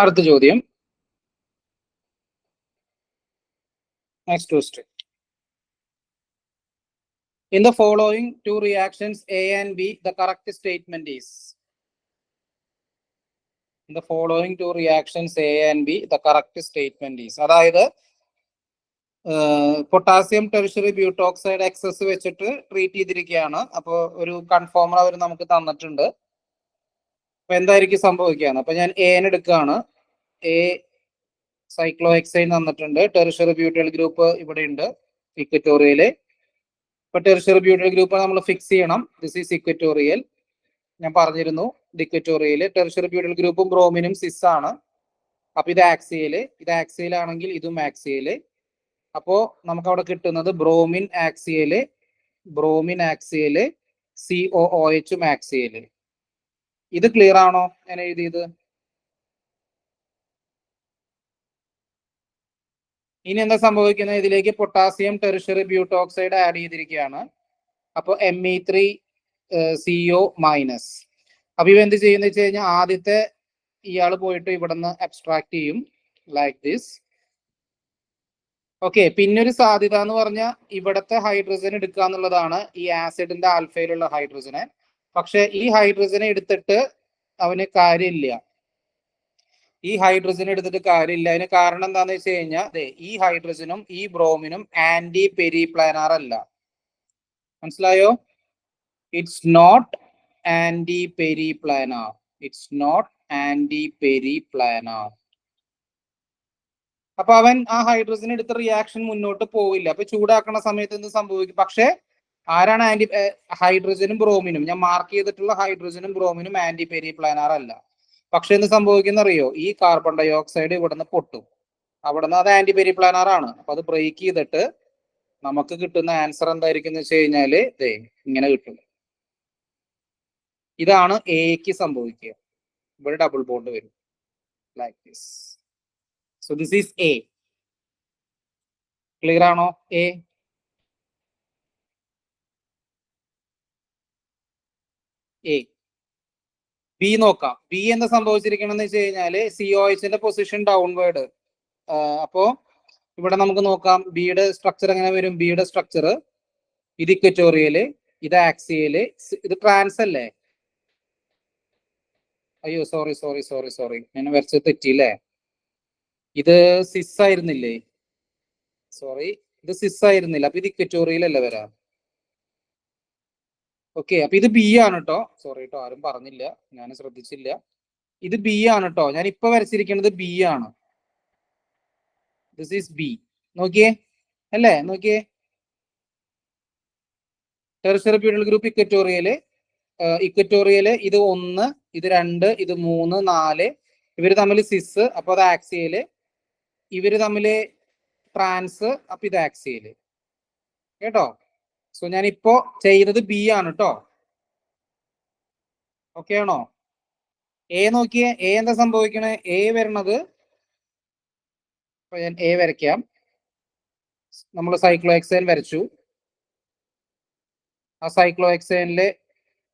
അടുത്ത ചോദ്യം. Next question. In the following two reactions A and B, the correct statement is. In the following two reactions A and B, the correct statement is. അതായത് പൊട്ടാസ്യം ടെർഷ്യറി ബ്യൂട്ടോക്സൈഡ് എക്സസ് വെച്ചിട്ട് treat ചെയ്തിരിക്കുകയാണ്. അപ്പോൾ ഒരു കൺഫോമർ അവർ നമുക്ക് തന്നിട്ടുണ്ട്. അപ്പൊ എന്തായിരിക്കും സംഭവിക്കുകയാണ്? അപ്പൊ ഞാൻ എന് എടുക്കുകയാണ്. എ സൈക്ലോഹെക്സൈൻ തന്നിട്ടുണ്ട്. ടെർഷ്യറി ബ്യൂട്ടൈൽ ഗ്രൂപ്പ് ഇവിടെ ഉണ്ട്, ഇക്വറ്റോറിയല്. ഇപ്പൊ ടെർഷ്യറി ബ്യൂട്ടൈൽ ഗ്രൂപ്പ് നമ്മൾ ഫിക്സ് ചെയ്യണം. This is equatorial. ഞാൻ പറഞ്ഞിരുന്നു ഇക്വറ്റോറിയല്. ടെർഷ്യറി ബ്യൂട്ടൈൽ ഗ്രൂപ്പും ബ്രോമിനും സിസ് ആണ്. അപ്പൊ ഇത് ആക്സിയല്, ഇത് ആക്സിയലാണെങ്കിൽ ഇതും ആക്സിയല്. അപ്പോ നമുക്ക് അവിടെ കിട്ടുന്നത് ബ്രോമിൻ ആക്സിയല്, ബ്രോമിൻ ആക്സിയല്, COOH ആക്സിയല്. ഇത് ക്ലിയർ ആണോ ഞാൻ എഴുതിയത്? ഇനി എന്താ സംഭവിക്കുന്നത്? ഇതിലേക്ക് പൊട്ടാസ്യം ടെർഷ്യറി ബ്യൂട്ടോക്സൈഡ് ആഡ് ചെയ്തിരിക്കുകയാണ്. അപ്പോൾ Me3CO മൈനസ്. അപ്പൊ ഇവ എന്ത് ചെയ്യുന്ന വെച്ച് കഴിഞ്ഞാൽ ആദ്യത്തെ ഇയാൾ പോയിട്ട് ഇവിടുന്ന് അബ്സ്ട്രാക്ട് ചെയ്യും, ലൈക്ക് ദിസ്. ഓക്കെ. പിന്നെ ഒരു സാധ്യത എന്ന് പറഞ്ഞാൽ ഇവിടത്തെ ഹൈഡ്രജൻ എടുക്കുക എന്നുള്ളതാണ്, ഈ ആസിഡിന്റെ ആൽഫയിലുള്ള ഹൈഡ്രജനെ. പക്ഷെ ഈ ഹൈഡ്രജനെ എടുത്തിട്ട് അവന് കാര്യമില്ല, ഈ ഹൈഡ്രജൻ എടുത്തിട്ട് കാര്യമില്ല. അതിന് കാരണം എന്താന്ന് വെച്ച് കഴിഞ്ഞാൽ ഈ ഹൈഡ്രജനും ഈ ബ്രോമിനും ആന്റി പെരിപ്ലാനാർ അല്ല. മനസ്സിലായോ? It's not anti periplanar, it's not anti periplanar. അപ്പൊ അവൻ ആ ഹൈഡ്രജൻ എടുത്ത റിയാക്ഷൻ മുന്നോട്ട് പോവില്ല. അപ്പൊ ചൂടാക്കുന്ന സമയത്ത് എന്ത് സംഭവിക്കും? പക്ഷെ ആരാണ് ആന്റി ഹൈഡ്രജനും ബ്രോമിനും, ഞാൻ മാർക്ക് ചെയ്തിട്ടുള്ള ഹൈഡ്രജനും ബ്രോമിനും ആന്റി പെരിപ്ലാനാർ അല്ല. പക്ഷെ എന്ത് സംഭവിക്കുന്ന അറിയോ? ഈ കാർബൺ ഡൈ ഓക്സൈഡ് ഇവിടുന്ന് പൊട്ടും, അവിടുന്ന് അത് ആന്റി പെരിപ്ലാനാർ ആണ്. അപ്പൊ അത് ബ്രേക്ക് ചെയ്തിട്ട് നമുക്ക് കിട്ടുന്ന ആൻസർ എന്തായിരിക്കും എന്ന് വെച്ച് കഴിഞ്ഞാല് ഇങ്ങനെ കിട്ടും. ഇതാണ് എക്ക് സംഭവിക്കുക. ഇവിടെ ഡബിൾ ബോണ്ട് വരും, like this. So this is A. Clear ആണോ? എ. ബി നോക്കാം. ബി എന്താ സംഭവിച്ചിരിക്കണമെന്ന് വെച്ച് കഴിഞ്ഞാല് COHന്റെ പൊസിഷൻ ഡൗൺവേർഡ്. അപ്പോ ഇവിടെ നമുക്ക് നോക്കാം ബിയുടെ സ്ട്രക്ചർ എങ്ങനെ വരും. ബിയുടെ സ്ട്രക്ചർ ഇത് ഇക്വറ്റോറിയല്, ഇത് ആക്സിയല്, ഇത് ട്രാൻസ് അല്ലേ? അയ്യോ സോറി സോറി സോറി സോറി, ഞാൻ വരച്ചത് തെറ്റിയില്ലേ? ഇത് സിസ് ആയിരുന്നില്ലേ? സോറി, ഇത് സിസ് ആയിരുന്നില്ല. അപ്പൊ ഇത് ഇക്വറ്റോറിയലല്ലേ വരാം. ഓക്കെ. അപ്പൊ ഇത് ബി ആണ് കേട്ടോ. സോറി കേട്ടോ, ആരും പറഞ്ഞില്ല, ഞാൻ ശ്രദ്ധിച്ചില്ല. ഇത് ബി ആണ് കേട്ടോ. ഞാൻ ഇപ്പൊ വരച്ചിരിക്കുന്നത് ബി ആണ്. This is B. നോക്കിയേ അല്ലേ? നോക്കിയേ, ടെർഷ്യറി ബ്യൂട്ടൈൽ ഗ്രൂപ്പ് ഇക്വറ്റോറിയല്, ഇക്വറ്റോറിയല് ഇത് 1, ഇത് 2, ഇത് 3, 4. ഇവര് തമ്മിൽ സിസ്, അപ്പൊ അത് ആക്സിയല്. ഇവര് തമ്മിൽ ട്രാൻസ്, അപ്പൊ ഇത് ആക്സിയല്. കേട്ടോ? സോ ഞാൻ ഇപ്പോ ചെയ്തത് ബി ആണ് കേട്ടോ. ഓക്കെ ആണോ? എ നോക്കിയേ, എ എന്താ സംഭവിക്കണേ? എ വരണത്, ഞാൻ എ വരയ്ക്കാം. നമ്മൾ സൈക്ലോഹെക്സൈൻ വരച്ചു. ആ സൈക്ലോഹെക്സൈനിലെ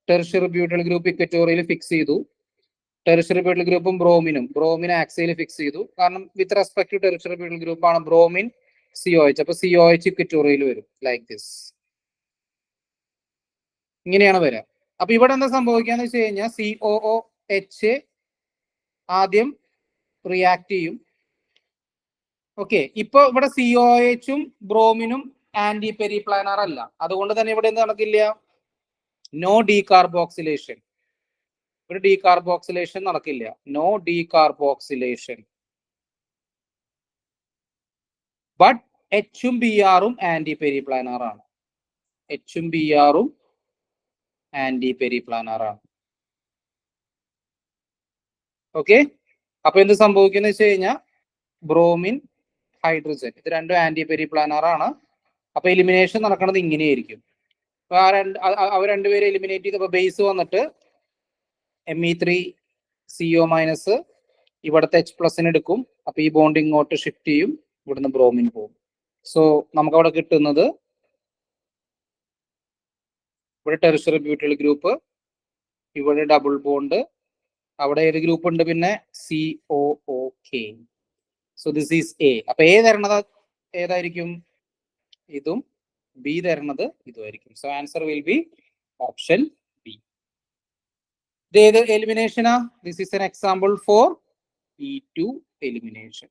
tertiary butyl group equatorial fix ചെയ്തു. ടെർഷ്യറി ബ്യൂട്ടൈൽ ഗ്രൂപ്പും ബ്രോമിൻ ആക്സിയൽ ഫിക്സ് ചെയ്തു. കാരണം with respect to tertiary butyl group ആണ് ബ്രോമിൻ COH. അപ്പൊ COH ഇക്വറ്റോറിയൽ വരും, ലൈക്ക് ദിസ്. ഇങ്ങനെയാണ് വരിക. അപ്പൊ ഇവിടെ എന്താ സംഭവിക്കാന്ന് വെച്ച് കഴിഞ്ഞാൽ COOH ആദ്യം റിയാക്ട് ചെയ്യും. ഓക്കെ. ഇപ്പൊ ഇവിടെ COH ബ്രോമിനും ആന്റി പെരിപ്ലാനാർ അല്ല. അതുകൊണ്ട് തന്നെ ഇവിടെ എന്ത് നടക്കില്ല? No decarboxylation. ഒരു ഡീകാർബോക്സിലേഷൻ നടക്കില്ല. No decarboxylation. ബട്ട് Hഉം Br ആന്റി പെരിപ്ലാനാർ ആണ്. Hഉം Br ആന്റി പെരിപ്ലാനാർ ആണ്. ഓക്കെ. അപ്പൊ എന്ത് സംഭവിക്കുന്ന വെച്ച് കഴിഞ്ഞാൽ ബ്രോമിൻ ഹൈഡ്രജൻ ഇത് രണ്ടും ആന്റി പെരിപ്ലാനാർ ആണ്. അപ്പൊ എലിമിനേഷൻ നടക്കുന്നത് ഇങ്ങനെയായിരിക്കും. അപ്പൊ അവർ രണ്ടുപേരും എലിമിനേറ്റ് ചെയ്തപ്പോ ബേസ് വന്നിട്ട് Me3CO മൈനസ് ഇവിടുത്തെ H+ എടുക്കും. അപ്പൊ ഈ ബോണ്ട് ഇങ്ങോട്ട് ഷിഫ്റ്റ് ചെയ്യും, ഇവിടുന്ന് ബ്രോമിൻ പോകും. സോ നമുക്ക് അവിടെ കിട്ടുന്നത് ഇവിടെ ടെർഷ്യറി ബ്യൂട്ടൈൽ ഗ്രൂപ്പ്, ഇവിടെ ഡബിൾ ബോണ്ട്, അവിടെ ഏത് ഗ്രൂപ്പ് ഉണ്ട്? പിന്നെ COOK. So this is A. അപ്പൊ എ തരണത് ഏതായിരിക്കും? ഇതും. ബി തരണത് ഇതുമായിരിക്കും. So answer will B option B. ഇത് ഏത് എലിമിനേഷനാ? This is an example for E2 elimination.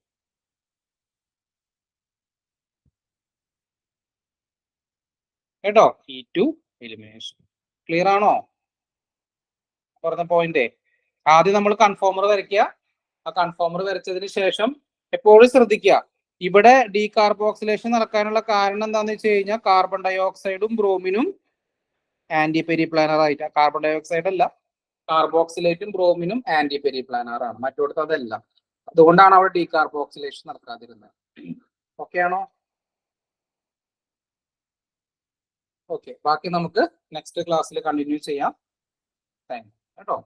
കേട്ടോ? E2 elimination. ക്ലിയർ ആണോ പറഞ്ഞ പോയിന്റ്? ആദ്യം നമ്മൾ കൺഫോമർ വരയ്ക്കുക. ആ കൺഫോമർ വരച്ചതിന് ശേഷം എപ്പോഴും ശ്രദ്ധിക്കുക, ഇവിടെ ഡീകാർബോക്സിലേഷൻ നടക്കാനുള്ള കാരണം എന്താണെന്ന് വെച്ച് കഴിഞ്ഞാൽ കാർബൺ ഡൈ ഓക്സൈഡും ബ്രോമിനും ആന്റി പെരിപ്ലാനർ ആയിട്ട്, കാർബൺ ഡൈ ഓക്സൈഡ് അല്ല, കാർബോക്സിലേറ്റും ബ്രോമിനും ആന്റി പെരിപ്ലാനർ ആണ്, മറ്റോടത്ത് അതല്ല. അതുകൊണ്ടാണ് അവിടെ ഡീകാർബോക്സിലേഷൻ നടക്കാതിരുന്നത്. ഓക്കെ ആണോ? ഓക്കെ, ബാക്കി നമുക്ക് നെക്സ്റ്റ് ക്ലാസ്സിൽ കണ്ടിന്യൂ ചെയ്യാം. താങ്ക് യു കേട്ടോ.